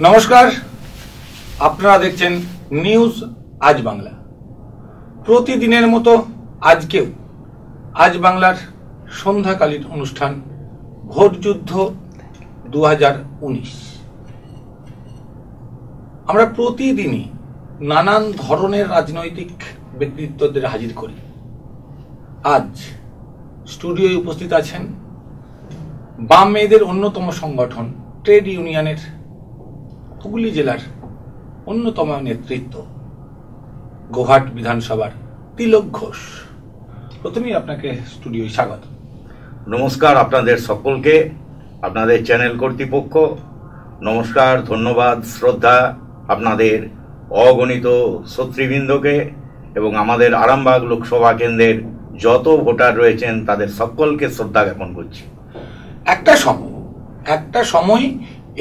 নমস্কার, আপনারা দেখছেন নিউজ আজ বাংলা। প্রতিদিনের মতো আজকেও আজ বাংলার সন্ধ্যাকালীন অনুষ্ঠান ভোটযুদ্ধ 2019। আমরা প্রতিদিনই নানান ধরনের রাজনৈতিক ব্যক্তিত্বদের হাজির করি। আজ স্টুডিওয় উপস্থিত আছেন বাম মেয়েদের অন্যতম সংগঠন ট্রেড ইউনিয়নের হুগলি জেলার অন্যতম নেতৃত্ব গোঘাট বিধানসভার তিলক ঘোষ। প্রথমেই আপনাকে স্টুডিওয় স্বাগত। নমস্কার আপনাদের সকলকে, আপনাদের চ্যানেল কর্তৃপক্ষ নমস্কার, ধন্যবাদ, শ্রদ্ধা আপনাদের অগণিত শ্রোতৃবৃন্দকে এবং আমাদের আরামবাগ লোকসভা কেন্দ্রের যত ভোটার রয়েছেন তাদের সকলকে শ্রদ্ধা জ্ঞাপন করছি। একটা সময়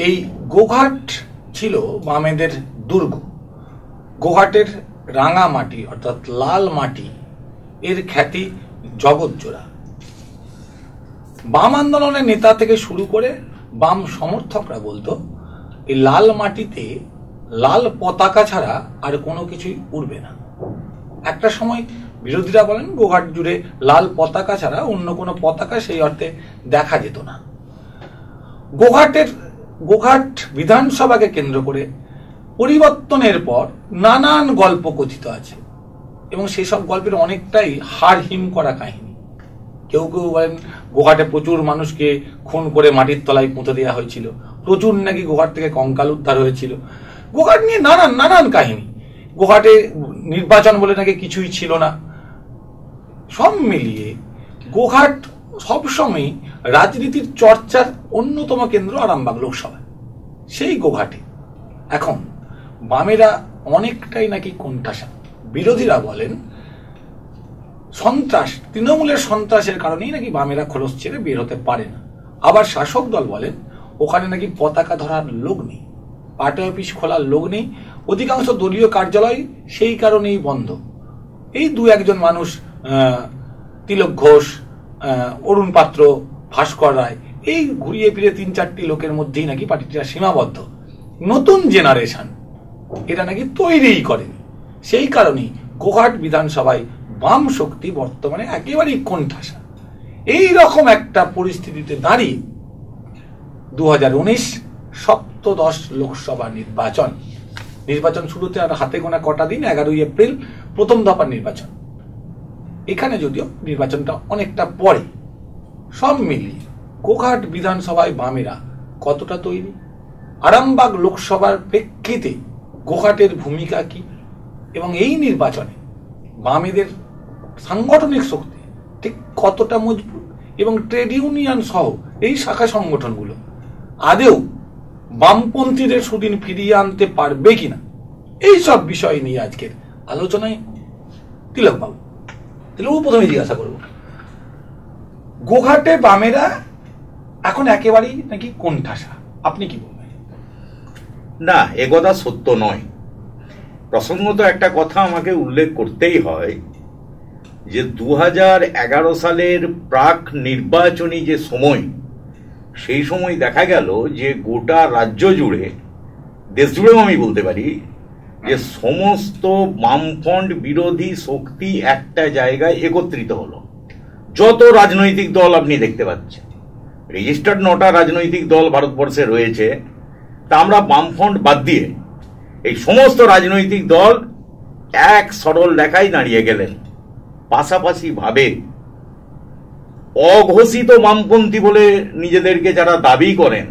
এই গোঘাট ছিল বামেদের দুর্গ। গোঘাটের রাঙা মাটি অর্থাৎ লাল মাটি এর খ্যাতি জগৎজোড়া। বাম আন্দোলনের নেতা থেকে শুরু করে বাম সমর্থকরা বলতো এই লাল মাটিতে লাল পতাকা ছাড়া আর কোনো কিছুই উড়বে না। একটা সময় বিরোধীরা বলেন গোঘাট জুড়ে লাল পতাকা ছাড়া অন্য কোনো পতাকা সেই অর্থে দেখা যেত না। গোঘাট বিধানসভাকে কেন্দ্র করে পরিবর্তনের পর নানান গল্প কথিত আছে এবং সেসব গল্পের অনেকটাই হাড় হিম করা কাহিনী। কেউ কেউ বলেন গোঘাটে প্রচুর মানুষকে খুন করে মাটির তলায় পুঁতে দেওয়া হয়েছিল, প্রচুর নাকি গোঘাট থেকে কঙ্কাল উদ্ধার হয়েছিল। গোঘাট নিয়ে নানান কাহিনী। গোঘাটে নির্বাচন বলে নাকি কিছুই ছিল না। সব মিলিয়ে গোঘাট সবসময় রাজনীতির চর্চার অন্যতম কেন্দ্র আরামবাগ লোকসভা। সেই গোঘাটে এখন বামেরা অনেকটাই নাকি কোণঠাসা। বিরোধীরা বলেন সন্ত্রাস, তৃণমূলের সন্ত্রাসের কারণেই নাকি বামেরা খোলস ছেড়ে বের হতে পারে না। আবার শাসক দল বলেন ওখানে নাকি পতাকা ধরার লোক নেই, পার্টি অফিস খোলার লোক নেই, অধিকাংশ দলীয় কার্যালয় সেই কারণেই বন্ধ। এই দু একজন মানুষ তিলক ঘোষ, অরুণ পাত্র, ভাস্কর রায়, এই ঘুরিয়ে ফিরে 3-4টি লোকের মধ্যেই নাকি পার্টিটা সীমাবদ্ধ। নতুন জেনারেশন এটা নাকি তৈরিই করেনি। সেই কারণেই গোঘাট বিধানসভায় বাম শক্তি বর্তমানে একেবারেই কোণঠাসা। এই রকম একটা পরিস্থিতিতে দাঁড়িয়ে 2019 সপ্তদশ লোকসভা নির্বাচন শুরুতে আর হাতে গোনা কটা দিন, 11ই এপ্রিল প্রথম দফার নির্বাচন। এখানে যদিও নির্বাচনটা অনেকটা পরে। সব মিলিয়ে গোঘাট বিধানসভায় বামেরা কতটা তৈরি, আরামবাগ লোকসভার প্রেক্ষিতে গোঘাটের ভূমিকা কি এবং এই নির্বাচনে বামেদের সাংগঠনিক শক্তি ঠিক কতটা মজবুত এবং ট্রেড ইউনিয়ন সহ এই শাখা সংগঠনগুলো আদেও বামপন্থীদের সুদিন ফিরিয়ে আনতে পারবে কিনা, এই সব বিষয় নিয়ে আজকের আলোচনায় তিলকবাবু প্রথমে জিজ্ঞাসা করব, গোঘাটে বামেরা এখন একেবারেই নাকি কোণঠাসা, আপনি কি বলবেন? না, একথা সত্য নয়। প্রসঙ্গত একটা কথা আমাকে উল্লেখ করতেই হয় যে 2011 সালের প্রাক নির্বাচনী যে সময়, সেই সময় দেখা গেল যে গোটা রাজ্য জুড়ে, দেশ জুড়েও আমি বলতে পারি যে সমস্ত বামফ্রন্ট বিরোধী শক্তি একটা জায়গায় একত্রিত হলো। যত রাজনৈতিক দল আপনি দেখতে পাচ্ছেন, রেজিস্টার্ড 9টা রাজনৈতিক দল ভারতবর্ষে রয়েছে, তা আমরা বামফ্রন্ট বাদ দিয়ে এই সমস্ত রাজনৈতিক দল এক সরল রেখায় দাঁড়িয়ে গেলেন। পাশাপাশি ভাবে অঘোষিত বামপন্থী বলে নিজেদেরকে যারা দাবি করেন,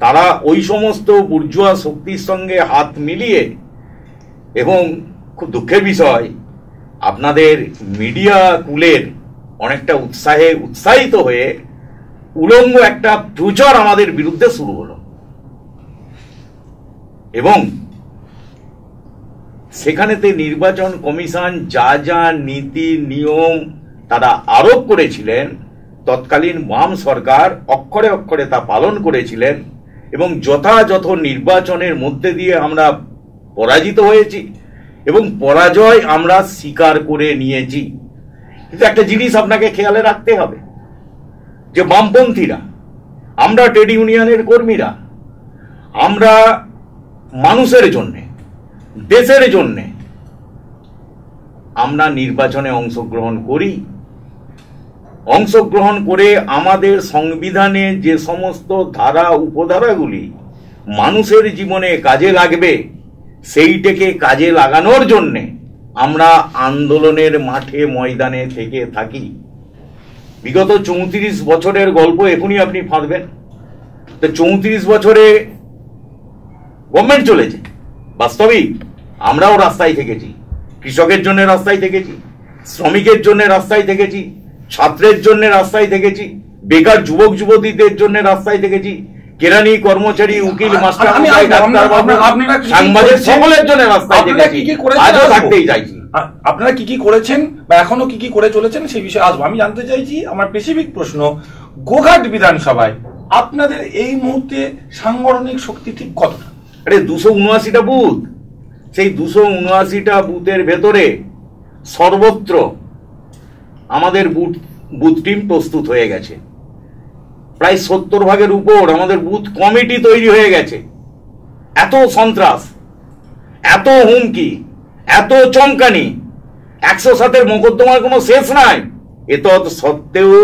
তারা ওই সমস্ত বুর্জুয়া শক্তির সঙ্গে হাত মিলিয়ে, এবং খুব দুঃখের বিষয় আপনাদের মিডিয়া কুলের অনেকটা উৎসাহিত হয়ে উলঙ্গ একটা প্রচার আমাদের বিরুদ্ধে শুরু হলো এবং সেখানেতে নির্বাচন কমিশন যা যা নীতি নিয়ম তারা আরোপ করেছিলেন, তৎকালীন বাম সরকার অক্ষরে অক্ষরে তা পালন করেছিলেন এবং যথাযথ নির্বাচনের মধ্যে দিয়ে আমরা পরাজিত হয়েছি এবং পরাজয় আমরা স্বীকার করে নিয়েছি। কিন্তু একটা জিনিস আপনাকে খেয়ালে রাখতে হবে যে বামপন্থীরা, আমরা ট্রেড ইউনিয়নের কর্মীরা, আমরা মানুষের জন্যে, দেশের জন্যে আমরা নির্বাচনে অংশগ্রহণ করি। অংশগ্রহণ করে আমাদের সংবিধানে যে সমস্ত ধারা উপধারাগুলি মানুষের জীবনে কাজে লাগবে সেইটাকে কাজে লাগানোর জন্যে আমরা আন্দোলনের মাঠে ময়দানে থেকে থাকি। বিগত 34 বছরের গল্প এখনই আপনি ফাঁদবেন। তো 34 বছরে গভর্নমেন্ট চলেছে, বাস্তবিক আমরাও রাস্তায় থেকেছি, কৃষকের জন্য রাস্তায় থেকেছি, শ্রমিকের জন্য রাস্তায় থেকেছি, ছাত্রের জন্য রাস্তায় থেকেছি, বেকার যুবক যুবতীদের জন্য রাস্তায় থেকেছি, কেরানি, কর্মচারী, উকিল, মাস্টার, সাংবাদিক সকলের জন্য রাস্তায় থেকেছি, আজও থাকতেই চাইছি। আপনারা কি কি করেছেন বা এখনো কি কি করে চলেছেন সেই বিষয়ে আসবো। আমি জানতে চাইছি, আমার স্পেসিফিক প্রশ্ন, গোঘাট বিধানসভায় আপনাদের এই মুহূর্তে সাংগঠনিক শক্তি ঠিক কতটা? আরে 279টা বুথ, সেই 279টা বুথের ভেতরে সর্বত্র আমাদের বুথ টিম প্রস্তুত হয়ে গেছে। প্রায় 70 ভাগের উপর আমাদের বুথ কমিটি তৈরি হয়ে গেছে। এত সন্ত্রাস, এত হুমকি, এত চমকানি, 107-এর মোকদ্দমার কোনো শেষ নাই। এত সত্ত্বেও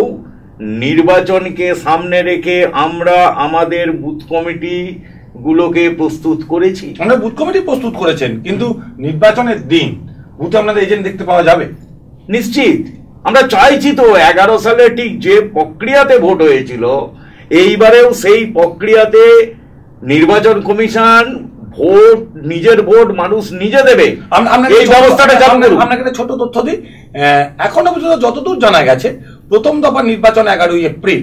নির্বাচনকে সামনে রেখে আমরা আমাদের বুথ কমিটি গুলোকে প্রস্তুত করেছি। আমরা বুথ কমিটি প্রস্তুত করেছেন, কিন্তু নির্বাচনের দিন বুথে আপনাদের এজেন্ট দেখতে পাওয়া যাবে? নিশ্চিত, আমরা চাইছি তো। 11 সালে ঠিক যে প্রক্রিয়াতে ভোট হয়েছিল, এইবারেও সেই প্রক্রিয়াতে নির্বাচন কমিশন ভোট, নিজের ভোট মানুষ নিজে দেবে, এই ব্যবস্থাটা চালু করুন। আপনাকে একটা ছোট তথ্য দিই, এখনো পর্যন্ত যতদূর জানা গেছে প্রথম দফা নির্বাচন 11 এপ্রিল,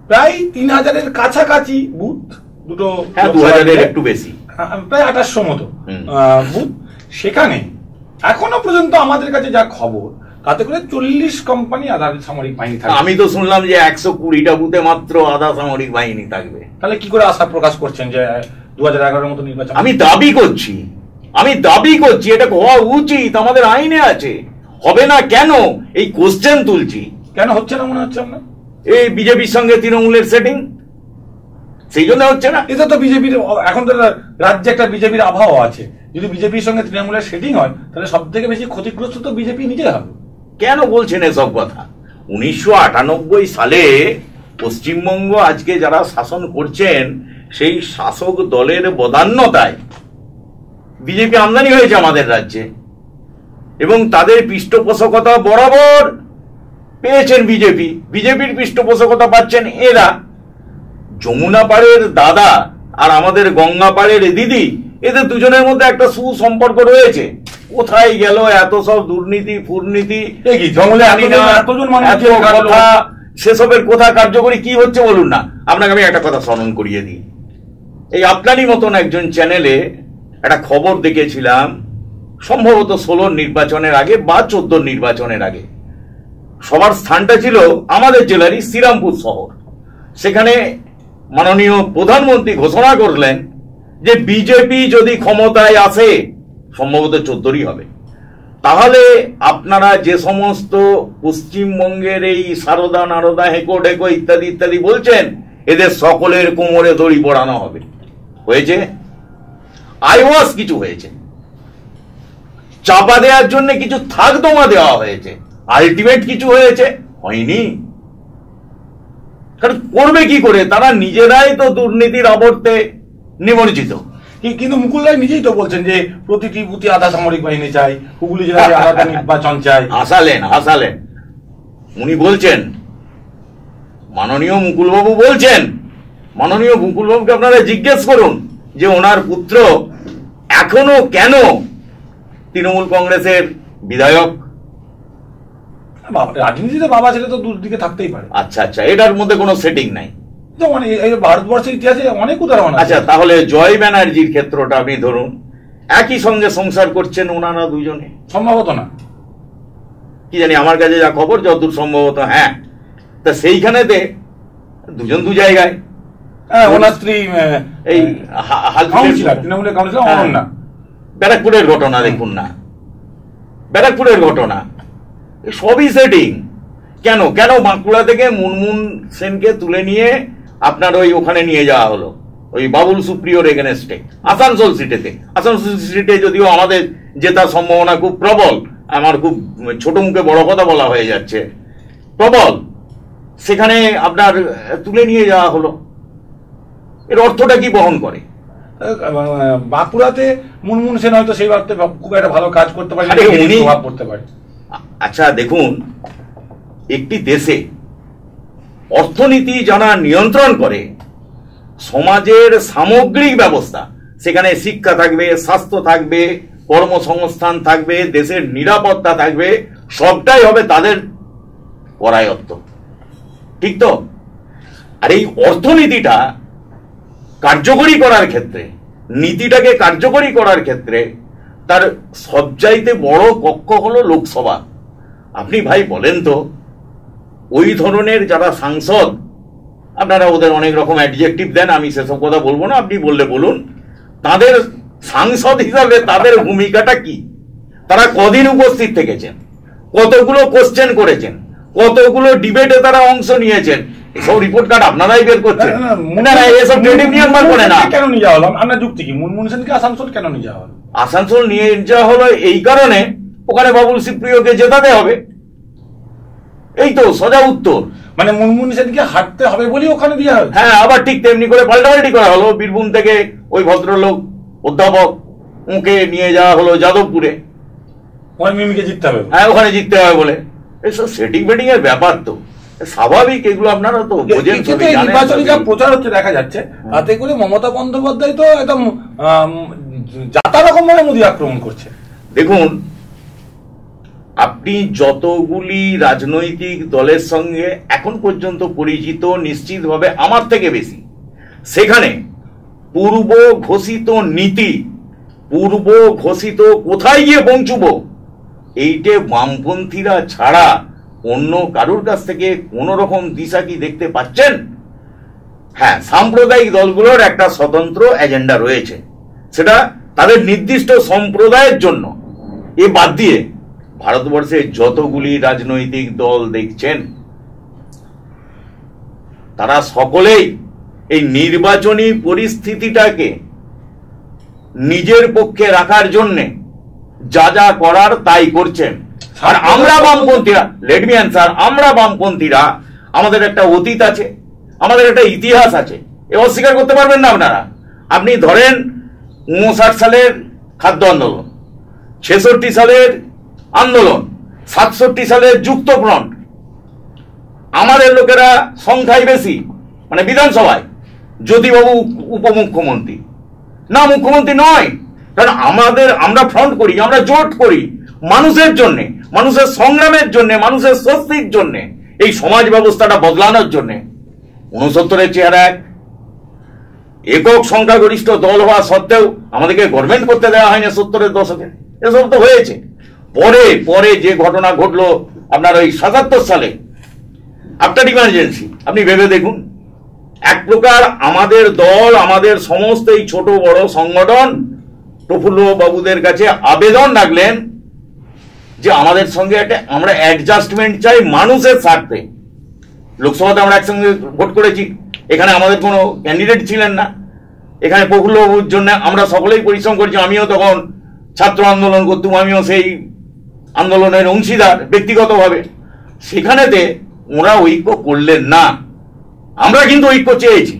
প্রায় 3000-এর কাছাকাছি বুথ, দুটো 2000-এর একটু বেশি, প্রায় 2800 মতো বুথ। সেখানে এখনো পর্যন্ত আমাদের কাছে যা খবর, তাতে করে 40 কোম্পানি আধা সামরিক বাহিনী থাকবে। আমি তো শুনলাম যে 120টা বুথে মাত্র আধা সামরিক বাহিনী থাকবে। তাহলে কি করে আশা প্রকাশ করছেন যে 2011-এর মতো নির্বাচন? আমি দাবি করছি এটা হওয়া উচিত, আমাদের আইনে আছে। হবে না কেন, এই কোশ্চেন তুলছি। কেন হচ্ছে না মনে হচ্ছে আপনার? এই বিজেপির সঙ্গে তৃণমূলের সেটিং, সেই জন্য হচ্ছে না। এটা তো বিজেপির, এখন তো রাজ্যে একটা বিজেপির আবহাওয়া আছে। যদি বিজেপির সঙ্গে তৃণমূলের সেটিং হয়, তাহলে সব থেকে বেশি ক্ষতিগ্রস্ত তো বিজেপি নিজে হবে। কেন বলছেন এসব কথা? 1998 সালে পশ্চিমবঙ্গ আজকে যারা শাসন করছেন, সেই শাসক দলের বদান্যতায় বিজেপি আমদানি হয়েছে আমাদের রাজ্যে, এবং তাদের পৃষ্ঠপোষকতা বরাবর পেয়েছেন বিজেপি। বিজেপির পৃষ্ঠপোষকতা পাচ্ছেন এরা। যমুনা পাড়ের দাদা আর আমাদের গঙ্গা পাড়ের দিদি, এদের দুজনের মধ্যে একটা সুসম্পর্ক রয়েছে। কোথায় গেল এত সব দুর্নীতি ফুর্নীতি, সেসবের কথা কার্যকরী কি হচ্ছে বলুন না। আপনাকে আমি একটা কথা স্মরণ করিয়ে দিই। এই আপনারই মতন একজন চ্যানেলে একটা খবর দেখেছিলাম, সম্ভবত 16 নির্বাচনের আগে বা 14 নির্বাচনের আগে। সবার স্থানটা ছিল আমাদের জেলারই শ্রীরামপুর শহর। সেখানে মাননীয় প্রধানমন্ত্রী ঘোষণা করলেন যে বিজেপি যদি ক্ষমতায় আসে, সম্ভবত 14ই হবে, তাহলে আপনারা যে সমস্ত পশ্চিমবঙ্গের এই সারদা নারদা হেকো ঢেকো ইত্যাদি ইত্যাদি বলছেন, এদের সকলের কোমরে দড়ি পড়ানো হবে। হয়েছে? আইওয়াস কিছু হয়েছে, চাপা দেওয়ার জন্য কিছু থাকদমা দেওয়া হয়েছে, আলটিমেট কিছু হয়েছে? হয়নি। কারণ করবে কি করে? তারা নিজেরাই তো দুর্নীতির আবর্তে নিমজ্জিত। কিন্তু মুকুল রায় নিজেই তো বলছেন যে প্রতিটি বুথে আধা সামরিক বাহিনী চাই, হুগলি জেলায় আলাদা নির্বাচন চাই। হাসালেন উনি বলছেন, মাননীয় মুকুলবাবু বলছেন। মাননীয় মুকুলবাবুকে আপনারা জিজ্ঞেস করুন যে ওনার পুত্র এখনো কেন তৃণমূল কংগ্রেসের বিধায়ক। রাজনীতিতে বাবা ছেলে তো দুদিকে থাকতেই পারে। আচ্ছা, এটার মধ্যে কোনো সেটিং নাই। ভারতবর্ষের ইতিহাসে অনেক উদাহরণ। আচ্ছা, তাহলে জয় ব্যানার্জির ক্ষেত্রটা আপনি ধরুন, একই সঙ্গে সংসার করছেন ওনারা দুজনে। সম্ভবত না, কি জানি, আমার কাছে যা খবর যতদূর সম্ভবত। হ্যাঁ, তা সেইখানেতে দুজন দু জায়গায়। ওনার স্ত্রী এই তৃণমূলের কাউন্সিলর না। ব্যারাকপুরের ঘটনা দেখুন না, ব্যারাকপুরের ঘটনা সবই সেটিং। কেন বাঁকুড়া থেকে মুনমুন সেনকে তুলে নিয়ে আপনার ওখানে নিয়ে যাওয়া হলো, ওই বাবুল সুপ্রিয়র এগেনস্টে আসানসোল সিটেতে। আসানসোল সিটে যদিও আমাদের জেতার সম্ভাবনা খুব প্রবল, আমার খুব ছোট মুখে বড় কথা বলা হয়ে যাচ্ছে, প্রবল, সেখানে আপনার তুলে নিয়ে যাওয়া হলো। এর অর্থটা কি বহন করে? বাঁকুড়াতে মুনমুন সেন হয়তো সেই বার্তে খুব একটা ভালো কাজ করতে পারে, প্রভাব পড়তে পারে। আচ্ছা দেখুন, একটি দেশে অর্থনীতি যারা নিয়ন্ত্রণ করে, সমাজের সামগ্রিক ব্যবস্থা, সেখানে শিক্ষা থাকবে, স্বাস্থ্য থাকবে, কর্মসংস্থান থাকবে, দেশের নিরাপত্তা থাকবে, সবটাই হবে তাদের করায়ত্ত, ঠিক তো? আর এই অর্থনীতিটা কার্যকরী করার ক্ষেত্রে, নীতিটাকে কার্যকরী করার ক্ষেত্রে তার সবচাইতে বড় কক্ষ হলো লোকসভা। আপনি ভাই বলেন তো, ওই ধরনের যারা সাংসদ, আপনারা ওদের অনেক রকম অ্যাডজেক্টিভ দেন, আমি সেসব কথা বলবো না, আপনি বললে বলুন, তাদের সাংসদ হিসাবে তাদের ভূমিকাটা কি? তারা কদিন উপস্থিত থেকেছেন, কতগুলো কোশ্চেন করেছেন, কতগুলো ডিবেটে তারা অংশ নিয়েছেন, এসব রিপোর্ট কার্ড আপনারাই বের করছেন। এসব ট্রেড ইউনিয়ন বার করে না। কেন নিয়ে যাওয়া হলো? আপনার যুক্তি কি? মুনমুন সেনকে আসানসোল কেন নিয়ে যাওয়া হলো? আসানসোল নিয়ে যাওয়া হলো এই কারণে, ওখানে বাবুল সুপ্রিয়কে জেতাতে হবে, এই তো সোজা উত্তর। মানে মুনমুন সেনকে হাঁটতে হবে বলে ওখানে দেওয়া হয়। হ্যাঁ, আবার ঠিক তেমনি করে পাল্টাপাল্টি করা হলো। বীরভূম থেকে ওই ভদ্রলোক অধ্যাপক ওকে নিয়ে যাওয়া হলো যাদবপুরে, ওখানে মিমিকে জিততে হবে। হ্যাঁ, ওখানে জিততে হবে বলে। এসব সেটিং বেটিং এর ব্যাপার তো স্বাভাবিক, এগুলো আপনারা তো বোঝেন। নির্বাচনী যা প্রচার হচ্ছে দেখা যাচ্ছে, তাতে করে মমতা বন্দ্যোপাধ্যায় তো একদম যাতা রকম ভাবে মোদী আক্রমণ করছে। দেখুন, আপনি যতগুলি রাজনৈতিক দলের সঙ্গে এখন পর্যন্ত পরিচিত, নিশ্চিতভাবে আমার থেকে বেশি, সেখানে পূর্ব ঘোষিত নীতি, পূর্ব ঘোষিত কোথায় গিয়ে পৌঁছব, এইটে বামপন্থীরা ছাড়া অন্য কারুর কাছ থেকে কোন রকম দিশা কি দেখতে পাচ্ছেন? হ্যাঁ, সাম্প্রদায়িক দলগুলোর একটা স্বতন্ত্র এজেন্ডা রয়েছে, সেটা তাদের নির্দিষ্ট সম্প্রদায়ের জন্য। এ বাদ দিয়ে ভারতবর্ষে যতগুলি রাজনৈতিক দল দেখছেন, তারা সকলেই এই নির্বাচনী পরিস্থিতিটাকে নিজের পক্ষে রাখার জন্য যা যা করার তাই করছেন। আর আমরা বামপন্থীরা, লেট মি অ্যান্সার, আমরা বামপন্থীরা, আমাদের একটা অতীত আছে, আমাদের একটা ইতিহাস আছে, এ অস্বীকার করতে পারবেন না আপনারা। আপনি ধরেন 59 সালের খাদ্য আন্দোলন, 66 সালের আন্দোলন, 67 সালের যুক্ত ফ্রন্ট, আমাদের লোকেরা সংখ্যায় বেশি, মানে বিধানসভায় জ্যোতিবাবু উপমুখ্যমন্ত্রী, না মুখ্যমন্ত্রী নয়, কারণ আমরা ফ্রন্ট করি, আমরা জোট করি মানুষের জন্য, মানুষের সংগ্রামের জন্য, মানুষের স্বস্তির জন্য, এই সমাজ ব্যবস্থাটা বদলানোর জন্য। 69-এর চেহারা একক সংখ্যাগরিষ্ঠ দল হওয়া সত্ত্বেও আমাদেরকে গভর্নমেন্ট করতে দেওয়া হয়নি 70-এর দশকে, এসব তো হয়েছে। পরে পরে যে ঘটনা ঘটলো আপনার ওই 77 সালে আফটার ইমার্জেন্সি, আপনি ভেবে দেখুন, এক প্রকার আমাদের দল, আমাদের সমস্ত এই ছোট বড় সংগঠন প্রফুল্ল বাবুদের কাছে আবেদন রাখলেন যে আমাদের সঙ্গে আমরা অ্যাডজাস্টমেন্ট চাই মানুষের স্বার্থে। লোকসভাতে আমরা একসঙ্গে ভোট করেছি, এখানে আমাদের কোনো ক্যান্ডিডেট ছিলেন না, এখানে প্রফুল্ল বাবুর জন্য আমরা সকলেই পরিশ্রম করেছি। আমিও তখন ছাত্র আন্দোলন করতাম, আমিও সেই আন্দোলনের অংশীদার ব্যক্তিগতভাবে। সেখানেতে ওরা ঐক্য করলেন না, আমরা কিন্তু ঐক্য চেয়েছি,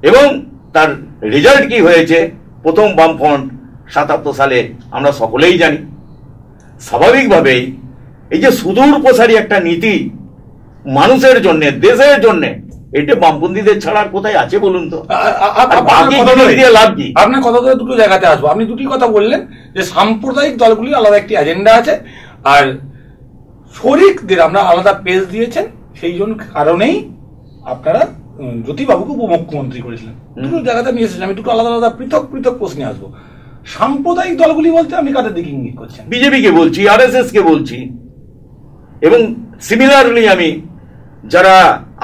এবং তার রেজাল্ট কি হয়েছে? প্রথম বামফ্রন্ট 77 সালে আমরা সকলেই জানি। স্বাভাবিকভাবেই এই যে সুদূর প্রসারী একটা নীতি মানুষের জন্য, দেশের জন্য, এটা বামপন্থীদের ছাড়ার কোথায় আছে বলুন তো? লাভ কি? আপনার কথা ধরে দুটো জায়গাতে আসবো। আপনি দুটি কথা বললেন যে সাম্প্রদায়িক দলগুলি আলাদা একটি এজেন্ডা আছে, আর শরিকদের আমরা আলাদা পেজ দিয়েছেন, সেই জন্য কারণেই আপনারা জ্যোতিবাবুকে উপমুখ্যমন্ত্রী করেছিলেন। দুটো জায়গাতে নিয়ে এসেছেন, আমি দুটো আলাদা আলাদা পৃথক পৃথক প্রশ্নে আসবো। সাম্প্রদায়িক দলগুলি বলতে আপনি কাদের দিকে ইঙ্গিত করছেন? বিজেপি কে বলছি, আরএসএস কে বলছি, এবং সিমিলারলি আমি যারা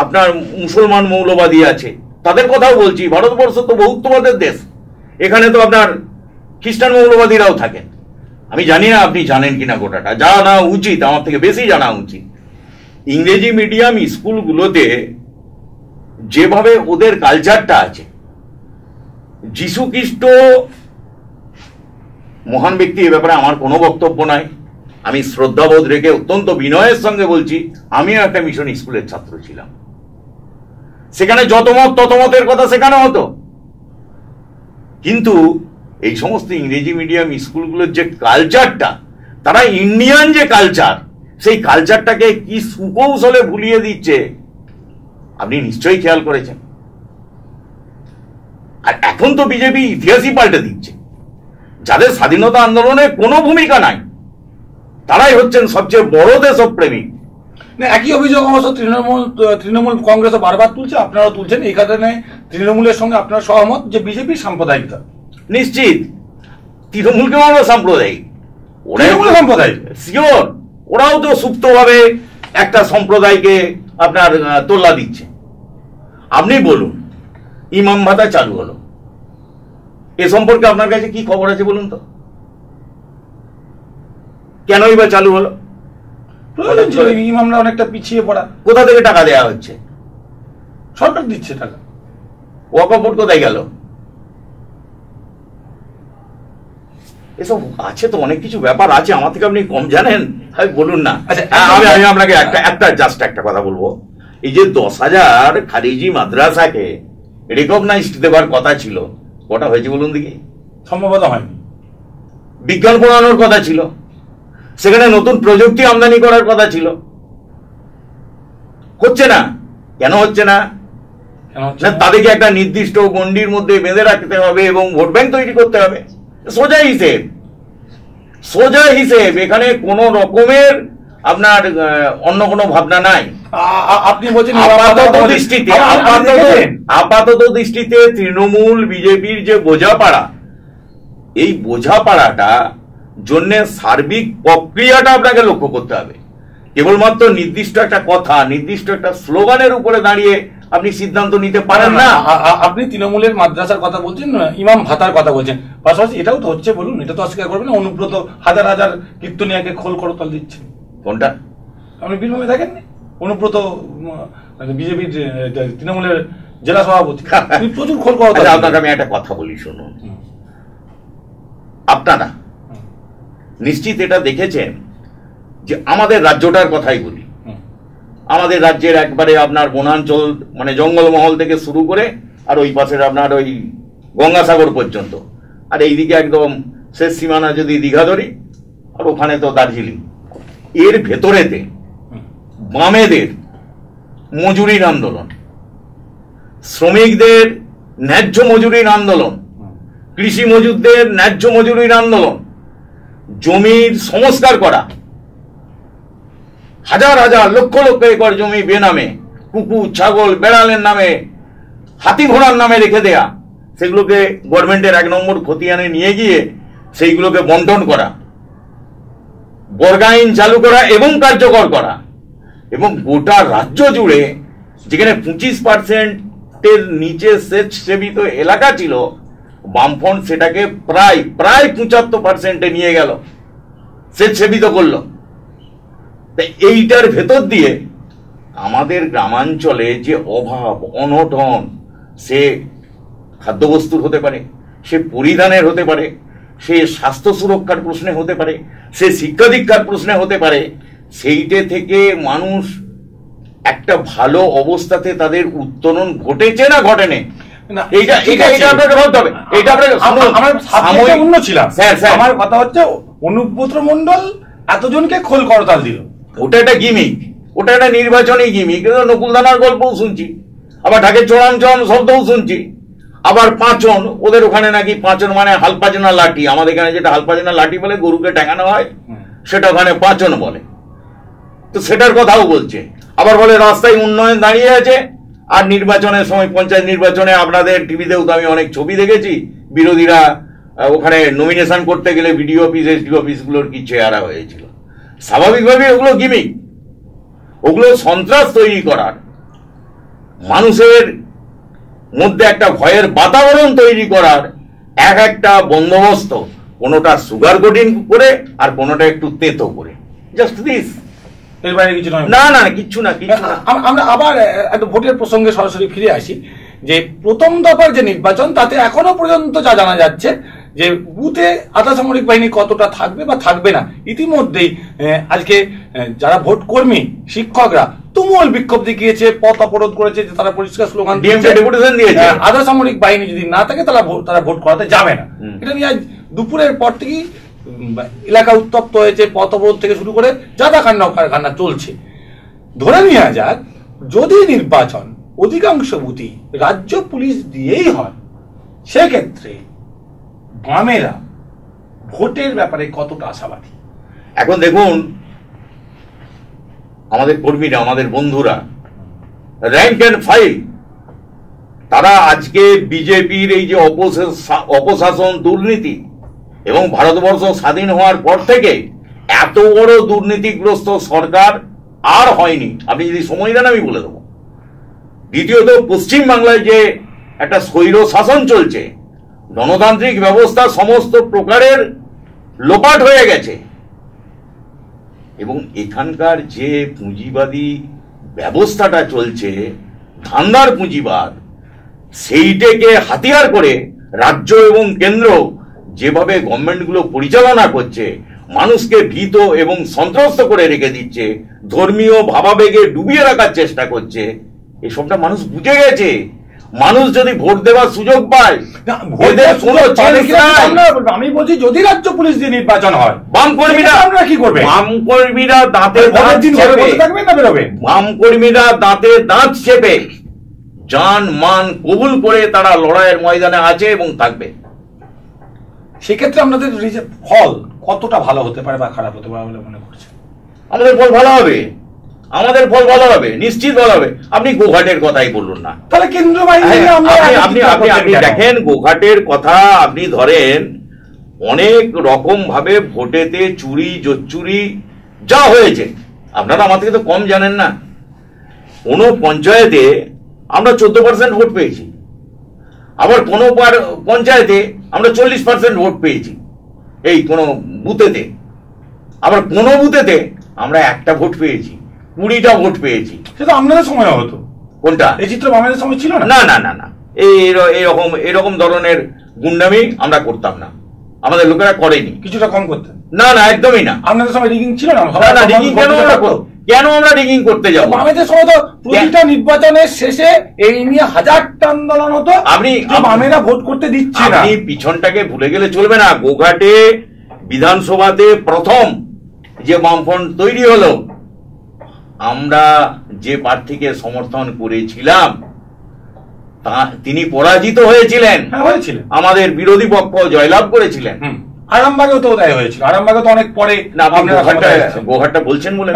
আপনার মুসলমান মৌলবাদী আছে তাদের কথাও বলছি। ভারতবর্ষ তো বহুত্ববাদের দেশ, এখানে তো আপনার খ্রিস্টান মৌলবাদীরাও থাকেন। আমি জানি না আপনি জানেন কিনা, গোটাটা জানা উচিত, আমার থেকে বেশি জানা উচিত। ইংরেজি মিডিয়াম স্কুলগুলোতে যেভাবে ওদের কালচারটা আছে, যীশু খ্রিস্ট মহান ব্যক্তি, এ ব্যাপারে আমার কোনো বক্তব্য নাই। আমি শ্রদ্ধাবোধ রেখে অত্যন্ত বিনয়ের সঙ্গে বলছি, আমিও একটা মিশন স্কুলের ছাত্র ছিলাম। সেখানে যত মত তত মতের কথা সেখানে হতো, কিন্তু এই সমস্ত ইংরেজি মিডিয়াম স্কুলগুলোর যে কালচারটা, তারা ইন্ডিয়ান যে কালচার, সেই কালচারটাকে কি সুকৌশলে ভুলিয়ে দিচ্ছে আপনি নিশ্চয়ই খেয়াল করেছেন। আর এখন তো বিজেপি ইতিহাসই পাল্টে দিচ্ছে। যাদের স্বাধীনতা আন্দোলনে কোনো ভূমিকা নাই, তারাই হচ্ছেন সবচেয়ে বড় দেশপ্রেমিক। একই অভিযোগ অবশ্য তৃণমূল কংগ্রেসও বারবার তুলছে, আপনারাও তুলছেন। এই কারণে তৃণমূলের সঙ্গে আপনারা সহমত যে বিজেপি সাম্প্রদায়িকতা। নিশ্চিত, তৃণমূলকেও আমরা সাম্প্রদায়িক, সাম্প্রদায়িক শিওর। ওরাও তো সুপ্তভাবে একটা সম্প্রদায়কে আপনার তোল্লা দিচ্ছে। আপনি বলুন, ইমাম ভাতা চালু হলো, এ সম্পর্কে আপনার কাছে কি খবর আছে বলুন তো? কেনই বা চালু হলো? ইমামরা অনেকটা পিছিয়ে পড়া। কোথা থেকে টাকা দেওয়া হচ্ছে? সরকার দিচ্ছে টাকা। ওয়াকফ বোর্ড কোথায় গেল? এসব আছে তো, অনেক কিছু ব্যাপার আছে, আমার থেকে আপনি কম জানেন। বলুন না। আমি আপনাকে একটা কথা বলবো। এই যে 10,000 খারিজি মাদ্রাসাকে রেকগনাইজড দেওয়ার কথা ছিল, কটা হয়েছে বলুন দেখি? সম্ভবত হয়নি। বিজ্ঞান পড়ানোর কথা ছিল, সেখানে নতুন প্রযুক্তি আমদানি করার কথা ছিল, হচ্ছে না। কেন হচ্ছে না? তাদেরকে একটা নির্দিষ্ট গণ্ডির মধ্যে বেঁধে রাখতে হবে এবং ভোট ব্যাংক তৈরি করতে হবে। সোজা হিসেব। এখানে কোন রকমের আপনার অন্য কোনো ভাবনা নাই। আপনি বলছেন আপাতত দৃষ্টিতে তৃণমূল বিজেপির যে বোঝাপড়া, এই বোঝাপড়াটা জন্য সার্বিক প্রক্রিয়াটা আপনাকে লক্ষ্য করতে হবে। কেবলমাত্র নির্দিষ্ট একটা কথা, নির্দিষ্ট একটা স্লোগানের উপরে দাঁড়িয়ে আপনি সিদ্ধান্ত নিতে পারেন না। আপনি তৃণমূলের মাদ্রাসার কথা বলছেন, ইমাম ভাতার কথা বলছেন, পাশাপাশি এটাও তো হচ্ছে, বলুন, এটা তো অস্বীকার করবেন না। অনুব্রত হাজার হাজার কীর্তনিয়াকে খোল করতাল দিচ্ছে। কোনটা? আপনি বীরভূমে দেখেননি? অনুব্রত বিজেপির তৃণমূলের জেলা সভাপতি প্রচুর খোল করতাল। আপনাকে আমি একটা কথা বলি, শুনুন। আপনারা নিশ্চিত এটা দেখেছেন যে আমাদের রাজ্যটার কথাই বলি, আমাদের রাজ্যের একবারে আপনার বনাঞ্চল, মানে জঙ্গলমহল থেকে শুরু করে আর ওই পাশের আপনার ওই গঙ্গাসাগর পর্যন্ত, আর এইদিকে একদম শেষ সীমানা যদি দীঘা ধরি, আর ওখানে তো দার্জিলিং, এর ভেতরেতে বামেদের মজুরির আন্দোলন, শ্রমিকদের ন্যায্য মজুরির আন্দোলন, কৃষি মজুরদের ন্যায্য মজুরির আন্দোলন, জমির সংস্কার করা, হাজার হাজার লক্ষ লক্ষ একর জমি বেনামে কুকুর ছাগল বেড়ালের নামে হাতি ঘোড়ার নামে রেখে দেয়া, সেগুলোকে গভর্নমেন্টের 1 নম্বর খতিয়ানে নিয়ে গিয়ে সেইগুলোকে বন্টন করা, বর্গা আইন চালু করা এবং কার্যকর করা, এবং গোটা রাজ্য জুড়ে যেখানে 25%-এর নিচে স্বেচ্ছাসেবিত এলাকা ছিল, বামফ্রন্ট সেটাকে প্রায় 75%-এ নিয়ে গেল, স্বেচ্ছাসেবিত করলো। এইটার ভেতর দিয়ে আমাদের গ্রামাঞ্চলে যে অভাব অনটন, সে খাদ্যবস্তুর হতে পারে, সে পরিধানের হতে পারে, সে স্বাস্থ্য সুরক্ষার প্রশ্নে হতে পারে, সে শিক্ষা দীক্ষার প্রশ্নে হতে পারে, সেইটা থেকে মানুষ একটা ভালো অবস্থাতে তাদের উত্তরণ ঘটেছে না ঘটেনি, আমার কথা হচ্ছে অনুব্রত মণ্ডল এতজনকে খোল করতাল দিল, ওটা একটা গিমিক, ওটা একটা নির্বাচনী গিমিক। নকুলদানার গল্পও শুনছি, আবার ঢাকের চোরাঞ্চন শব্দও শুনছি, আবার পাঁচন, ওদের ওখানে নাকি পাঁচন মানে হালপাজনা লাঠি, আমাদের এখানে যেটা হালপাজনা লাঠি বলে গরুকে টাঙানো হয়, সেটা ওখানে পাঁচন বলে। তো সেটার কথাও বলছে, আবার বলে রাস্তায় উন্নয়ন দাঁড়িয়ে আছে। আর নির্বাচনের সময়, পঞ্চায়েত নির্বাচনে আপনাদের টিভিতেও তো আমি অনেক ছবি দেখেছি, বিরোধীরা ওখানে নমিনেশন করতে গেলে বিডিও অফিস এসডিও অফিসগুলোর কি চেহারা হয়েছিল। স্বাভাবিকভাবে ওগুলো গিমিক, ওগুলো সন্ত্রাস তৈরি করার, মানুষের মধ্যে একটা ভয়ের বাতাবরণ তৈরি করার একটা বন্দোবস্ত, কোনোটা সুগার কোটিং করে আর কোনোটা একটু তেতো করে, জাস্ট দিস, এর বাইরে কিছু নয়। না না কিচ্ছু না, কিচ্ছু না। আমরা আবার একটা ভোটের প্রসঙ্গে সরাসরি ফিরে আসি। যে প্রথম দফার যে নির্বাচন তাতে এখনো পর্যন্ত যা জানা যাচ্ছে যে বুথে আধা সামরিক বাহিনী কতটা থাকবে বা থাকবে না। ইতিমধ্যেই আজকে যারা ভোট কর্মী শিক্ষকরা তুমুল বিক্ষোভ দেখিয়েছে, পথ অবরোধ করেছে, যে তারা পরিষ্কার স্লোগান দিয়েছে আধা সামরিক বাহিনী যদি না থাকে তারা ভোট করাতে যাবে না। এটা নিয়ে আজ দুপুরের পর থেকেই এলাকা উত্তপ্ত হয়েছে, পথ অবরোধ থেকে শুরু করে যাদা কান্না চলছে। ধরে নেওয়া যাক যদি নির্বাচন অধিকাংশ বুথই রাজ্য পুলিশ দিয়েই হয়, সেক্ষেত্রে বামেরা ভোটের ব্যাপারে কতটা আশাবাদী? এখন দেখুন, আমাদের কর্মীরা, আমাদের বন্ধুরা র্যাঙ্ক অ্যান্ড ফাইল, তারা আজকে বিজেপির এই যে অপশাসন, দুর্নীতি, এবং ভারতবর্ষ স্বাধীন হওয়ার পর থেকে এত বড় দুর্নীতিগ্রস্ত সরকার আর হয়নি। আপনি যদি সময় দেন আমি বলে দেবো। দ্বিতীয়ত, পশ্চিম বাংলায় যে একটা স্বৈর শাসন চলছে, গণতান্ত্রিক ব্যবস্থা সমস্ত প্রকারের লোপাট হয়ে গেছে, এবং এখানকার যে পুঁজিবাদী ব্যবস্থাটা চলছে, ধান্দার পুঁজিবাদ, সেইটাকে হাতিয়ার করে রাজ্য এবং কেন্দ্র যেভাবে গভর্নমেন্টগুলো পরিচালনা করছে, মানুষকে ভীত এবং সন্ত্রস্ত করে রেখে দিচ্ছে, ধর্মীয় ভাবাবেগে ডুবিয়ে রাখার চেষ্টা করছে, এসবটা মানুষ বুঝে গেছে। মানুষ যদি ভোট দেওয়ার সুযোগ পায়, আমি বলছি যদি রাজ্য পুলিশ দিয়ে নির্বাচন হয়, বামকর্মীরা আমরা কি করবে? বামকর্মীরা দাঁতে দাঁত চেপে জান মান কবুল করে তারা লড়াইয়ের ময়দানে আছে এবং থাকবে। সেক্ষেত্রে আমাদের ফল কতটা ভালো হতে পারে বা খারাপ হতে পারে বলে মনে করছে? আমাদের ফল ভালো হবে, আমাদের ফল ভালো হবে, নিশ্চিত ভালো হবে। আপনি গোঘাটের কথাই বলুন না, তাহলে কেন্দ্র বাহিনী আপনি দেখেন গোঘাটের কথা, আপনি ধরেন অনেক রকম ভাবে ভোটেতে চুরি জোচ্চুরি যা হয়েছে, আপনারা আমার থেকে তো কম জানেন না। কোন পঞ্চায়েতে আমরা 14% ভোট পেয়েছি, আবার কোন পঞ্চায়েতে আমরা 40% ভোট পেয়েছি এই কোন বুথেতে, আবার কোন বুথেতে আমরা একটা ভোট পেয়েছি, 20টা ভোট পেয়েছি। সেটা আপনাদের সময় হতো, কোনটা? এই চিত্র আমাদের সময় ছিল না। না না না না, এরকম ধরনের গুন্ডামি আমরা করতাম না, আমাদের লোকেরা করেনি। কিছুটা কম করতেন? না না, একদমই না। আপনাদের সময় রিগিং ছিল না? রিগিং কেন আমরা রিগিং করতে যাবো? আমাদের সময় তো প্রতিটা নির্বাচনের শেষে এই নিয়ে হাজারটা আন্দোলন হতো, আপনি বামেরা ভোট করতে দিচ্ছে না। আপনি পিছনটাকে ভুলে গেলে চলবে না। গোঘাটে বিধানসভাতে প্রথম যে বামফ্রন্ট তৈরি হলো, আমরা যে প্রার্থীকে সমর্থন করেছিলাম তিনি পরাজিত হয়েছিলেন, আমাদের বিরোধী পক্ষ জয়লাভ করেছিলেন। আরামবাগেও তো তাই হয়েছিল, আরামবাগে তো অনেক পরে। গোঘাটটা বলছেন বলে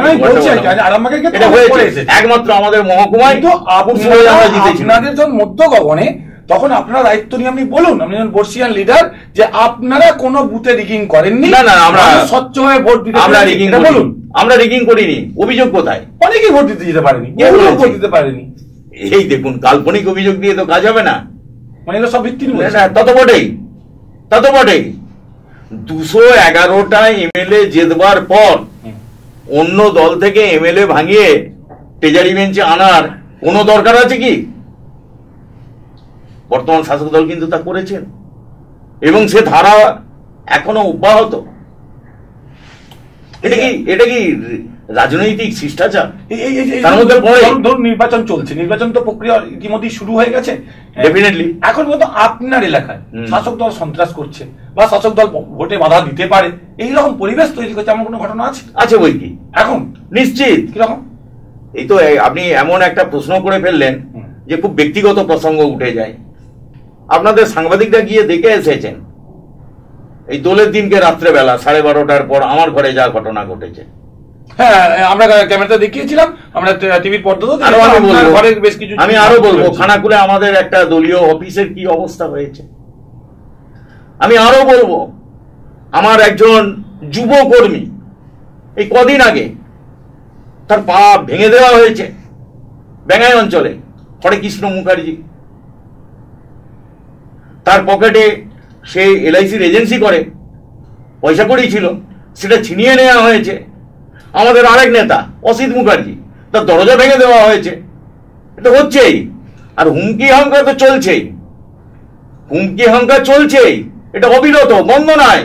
একমাত্র আমাদের মহকুমায় আপনাদের যখন মধ্য গগনে, তখন আপনারা দায়িত্ব নিয়ে আপনি বলুন, আপনি যখন বর্ষিয়ান লিডার, যে আপনারা কোন বুথে রিগিং করেননি। না না, আমরা স্বচ্ছ হয়ে ভোট দিতে, আমরা রিগিং বলুন, আমরা রিগিং করিনি। অভিযোগ কোথায়? অনেকেই ভোট দিতে যেতে পারেনি, ভোট দিতে পারেনি। এই দেখুন, কাল্পনিক অভিযোগ দিয়ে তো কাজ হবে না, মানে সব ভিত্তি তত বটেই। 211টা এমএলএ জেতবার পর অন্য দল থেকে এমএলএ ভাঙিয়ে ট্রেজারি বেঞ্চে আনার কোনো দরকার আছে কি? বর্তমান শাসক দল কিন্তু তা করেছেন, এবং সে ধারা এখনো অব্যাহত। এটা কি রাজনৈতিক শিষ্টাচার? তার মধ্যে ধরুন নির্বাচন চলছে, নির্বাচন তো প্রক্রিয়া ইতিমধ্যেই শুরু হয়ে গেছে। ডেফিনেটলি এখন মতো আপনার এলাকায় শাসক দল সন্ত্রাস করছে বা শাসক দল ভোটে বাধা দিতে পারে, এইরকম পরিবেশ তৈরি করছে, এমন কোনো ঘটনা আছে? বই কি এখন নিশ্চিত। কিরকম? এই তো আপনি এমন একটা প্রশ্ন করে ফেললেন যে খুব ব্যক্তিগত প্রসঙ্গ উঠে যায়। আপনাদের সাংবাদিকরা গিয়ে দেখে এসেছেন এই দোলের দিনকে রাত্রেবেলা 12:30টার পর আমার ঘরে যা ঘটনা ঘটেছে। হ্যাঁ, আমরা ক্যামেরাতে দেখিয়েছিলাম, আমরা টিভির পর্দাতেও। আমি আরো বলবো, খানাকুলে আমাদের একটা দলীয় অফিসের কি অবস্থা হয়েছে। আমি আরো বলবো, আমার একজন যুব কর্মী এই কদিন আগে তার পা ভেঙে দেওয়া হয়েছে বেঙ্গাই অঞ্চলে। হরে কৃষ্ণ মুখার্জি, তার পকেটে সে এলআইসির এজেন্সি করে, পয়সা কড়ি ছিল, সেটা ছিনিয়ে নেওয়া হয়েছে। আমাদের আরেক নেতা অসিত মুখার্জি, তার দরজা ভেঙে দেওয়া হয়েছে। এটা হচ্ছেই। আর হুমকি হাঙ্কা তো চলছেই, হুমকি হাঙ্কা চলছেই, এটা অবিরত, বন্ধ নাই।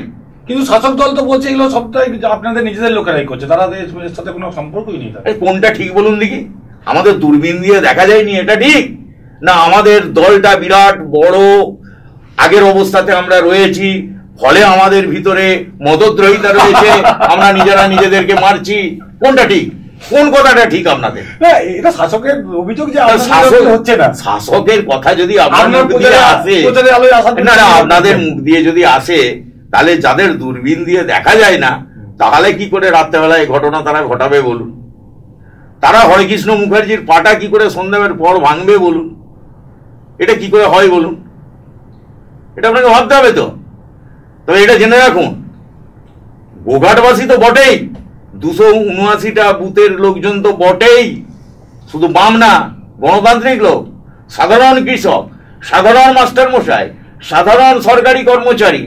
কিন্তু শাসক দল তো বলছে এগুলো সবটাই আপনাদের নিজেদের লোকেরাই করছে, তারা এর সাথে কোনো সম্পর্কই নেই। কোনটা ঠিক বলুন দেখি? আমাদের দূরবীন দিয়ে দেখা যায়নি এটা ঠিক, না আমাদের দলটা বিরাট বড় আগের অবস্থাতে আমরা রয়েছি, ফলে আমাদের ভিতরে মদতদ্রোহিতা রয়েছে, আমরা নিজেরা নিজেদেরকে মারছি? কোনটা ঠিক? কোন কথাটা ঠিক আপনাদের? এটা শাসকের অভিযোগ যে হচ্ছে না। শাসকের কথা যদি আপনাদের মুখ দিয়ে আসে, না না আপনাদের মুখ দিয়ে যদি আসে, তাহলে যাদের দূরবীন দিয়ে দেখা যায় না, তাহলে কি করে রাত্রেবেলায় ঘটনা তারা ঘটাবে বলুন? তারা হরেকৃষ্ণ মুখার্জির পাটা কি করে সন্ধ্যাবের পর ভাঙবে বলুন? এটা কি করে হয় বলুন? এটা আপনাকে ভাবতে হবে তো। তবে এটা জেনে রাখুন, গোঘাটবাসী তো বটেই, 279টা বুথের লোকজন তো বটেই, শুধু বাম না, গণতান্ত্রিক লোক, সাধারণ কৃষক, সাধারণ মাস্টার মশাই, সাধারণ সরকারি কর্মচারী,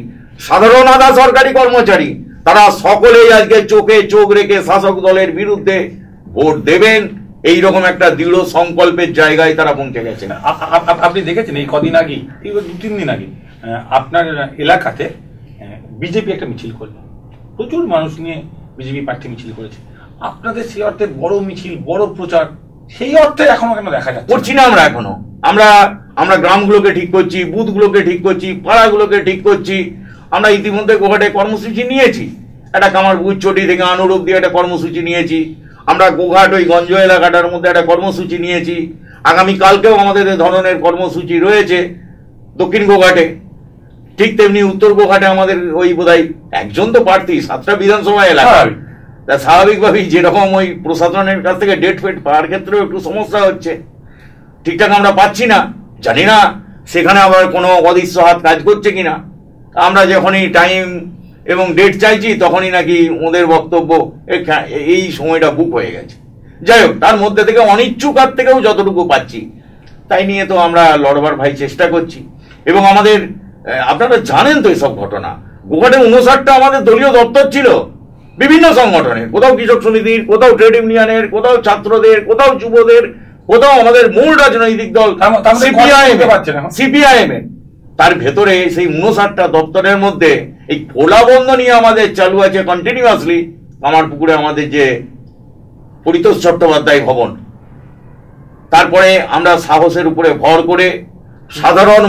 সাধারণ আধা সরকারি কর্মচারী, তারা সকলেই আজকে চোখে চোখ রেখে শাসক দলের বিরুদ্ধে ভোট দেবেন, এইরকম একটা দৃঢ় সংকল্পের জায়গায় তারা পৌঁছে গেছেন। আপনি দেখেছেন এই কদিন আগে, 2-3 দিন আগে আপনার এলাকাতে বিজেপি একটা মিছিল করলো, প্রচুর মানুষ নিয়ে বিজেপি প্রার্থী মিছিল করেছে। আপনাদের সেই অর্থে বড় মিছিল, বড় প্রচার, সেই অর্থে এখনো কেন দেখা যাচ্ছে? করছি না আমরা এখনো। আমরা গ্রামগুলোকে ঠিক করছি, বুথগুলোকে ঠিক করছি, পাড়াগুলোকে ঠিক করছি। আমরা ইতিমধ্যে গোঘাটে কর্মসূচি নিয়েছি, একটা কামারপুর চটি থেকে আনুরূপ দিয়ে একটা কর্মসূচি নিয়েছি। আমরা গোঘাট ওই গঞ্জ এলাকাটার মধ্যে একটা কর্মসূচি নিয়েছি। আগামী কালকেও আমাদের এই ধরনের কর্মসূচি রয়েছে দক্ষিণ গোঘাটে। ঠিক তেমনি উত্তর গোঘাটে আমাদের ওই বোধহয় একজন তো প্রার্থী, 7টা বিধানসভা এলাকা, তা স্বাভাবিকভাবেই যেরকম ওই প্রশাসনের কাছ থেকে ডেট ফেট পাওয়ার ক্ষেত্রেও একটু সমস্যা হচ্ছে, ঠিকঠাক আমরা পাচ্ছি না। জানি না সেখানে আবার কোনো অদৃশ্য হাত কাজ করছে কিনা। আমরা যখনই টাইম এবং ডেট চাইছি তখনই নাকি ওদের বক্তব্য এই সময়টা বুক হয়ে গেছে। যাই হোক, তার মধ্যে থেকে অনিচ্ছুক হাত থেকেও যতটুকু পাচ্ছি তাই নিয়ে তো আমরা লড়বার ভাই চেষ্টা করছি। এবং আমাদের, আপনারা জানেন তো এসব ঘটনা, গোঘাটে 59টা আমাদের দলীয় দপ্তর ছিল বিভিন্ন সংগঠনের, কোথাও কৃষক সমিতির, কোথাও ট্রেড ইউনিয়নের, কোথাও ছাত্রদের, কোথাও যুবদের, কোথাও আমাদের মূল রাজনৈতিক দল সিপিআইএম এর। তার ভেতরে সেই 59টা দপ্তরের মধ্যে এই খোলা বন্ধ নিয়ে আমাদের চালু আছে কন্টিনিউয়াসলি। কামারপুকুরে আমাদের যে পরিতোষ চট্টোপাধ্যায় ভবন, তারপরে আমরা সাহসের উপরে ভর করে সাধারণ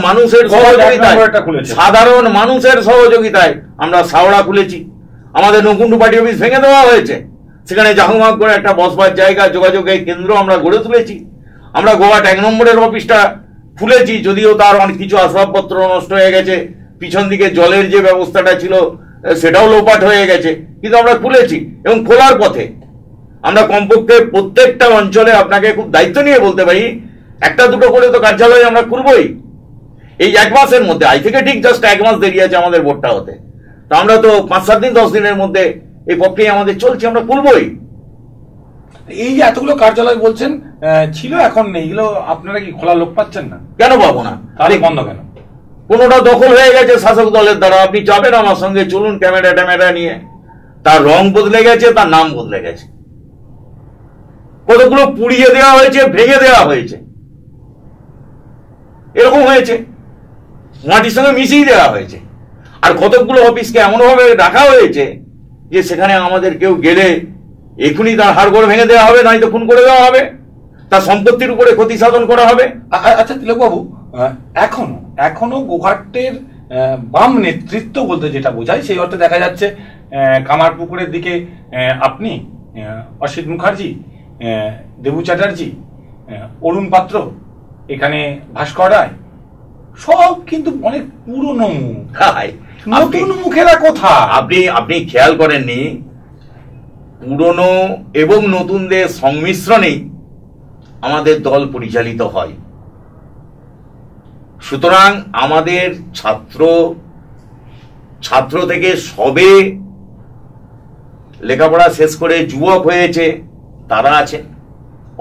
মানুষের সহযোগিতায় আমরা সাওড়া খুলেছি। আমাদের নকুণ্ডু পার্টি অফিস ভেঙে দেওয়া হয়েছে, সেখানে জাহুমাগ করে একটা বসবার জায়গা, যোগাযোগের কেন্দ্র আমরা গড়ে তুলেছি। আমরা গোঘাট 1 নম্বরের অফিসটা খুলেছি, যদিও তার অনেক কিছু আসবাবপত্র নষ্ট হয়ে গেছে, পিছন দিকে জলের যে ব্যবস্থাটা ছিল সেটাও লোপাট হয়ে গেছে, কিন্তু আমরা খুলেছি। এবং খোলার পথে আমরা কমপক্ষে প্রত্যেকটা অঞ্চলে, আপনাকে খুব দায়িত্ব নিয়ে বলতে পারি, 1-2 করে তো কার্যালয় আমরা খুলবই এই 1 মাসের মধ্যে। আজ থেকে ঠিক জাস্ট 1 মাস দেরি আছে আমাদের ভোটটা হতে, তো আমরা তো 5-7 দিন 10 দিনের মধ্যে এই প্রক্রিয়া আমাদের চলছে, আমরা খুলবই। এই যে এতগুলো কার্যালয় বলছেন ছিল, এখন নেই, এগুলো আপনারা কি খোলা লোক পাচ্ছেন না? কেন পাবো না? তাহলে বন্ধ কেন? কোনোটা দখল হয়ে গেছে শাসক দলের দ্বারা। আপনি যাবেন আমার সঙ্গে, চলুন ক্যামেরা নিয়ে, তার রং বদলে গেছে, তার নাম বদলে গেছে। কতগুলো পুড়িয়ে দেওয়া হয়েছে, ভেঙে দেওয়া হয়েছে, এরকম হয়েছে, মাটির সঙ্গে মিশিয়ে দেওয়া হয়েছে। আর কতগুলো অফিসকে এমনভাবে রাখা হয়েছে যে সেখানে আমাদের কেউ গেলে এখনই তার হাড়গোড় ভেঙে দেওয়া হবে, নয়তো খুন করে দেওয়া হবে, তার সম্পত্তির উপরে ক্ষতি সাধন করা হবে। আচ্ছা তিলকবাবু, এখনো গোঘাটের বাম নেতৃত্ব বলতে যেটা বোঝায়, সেই অর্থে দেখা যাচ্ছে কামারপুকুরের দিকে আপনি, অসিত মুখার্জি, দেবু চ্যাটার্জি, অরুণ পাত্র, এখানে ভাস্কর রায়, সব কিন্তু অনেক পুরনো মুখ, নতুন মুখেরা কোথা? আপনি খেয়াল করেননি, পুরনো এবং নতুনদের সংমিশ্রণেই আমাদের দল পরিচালিত হয়। সুতরাং আমাদের ছাত্র থেকে সবে লেখাপড়া শেষ করে যুবক হয়েছে তারা আছেন,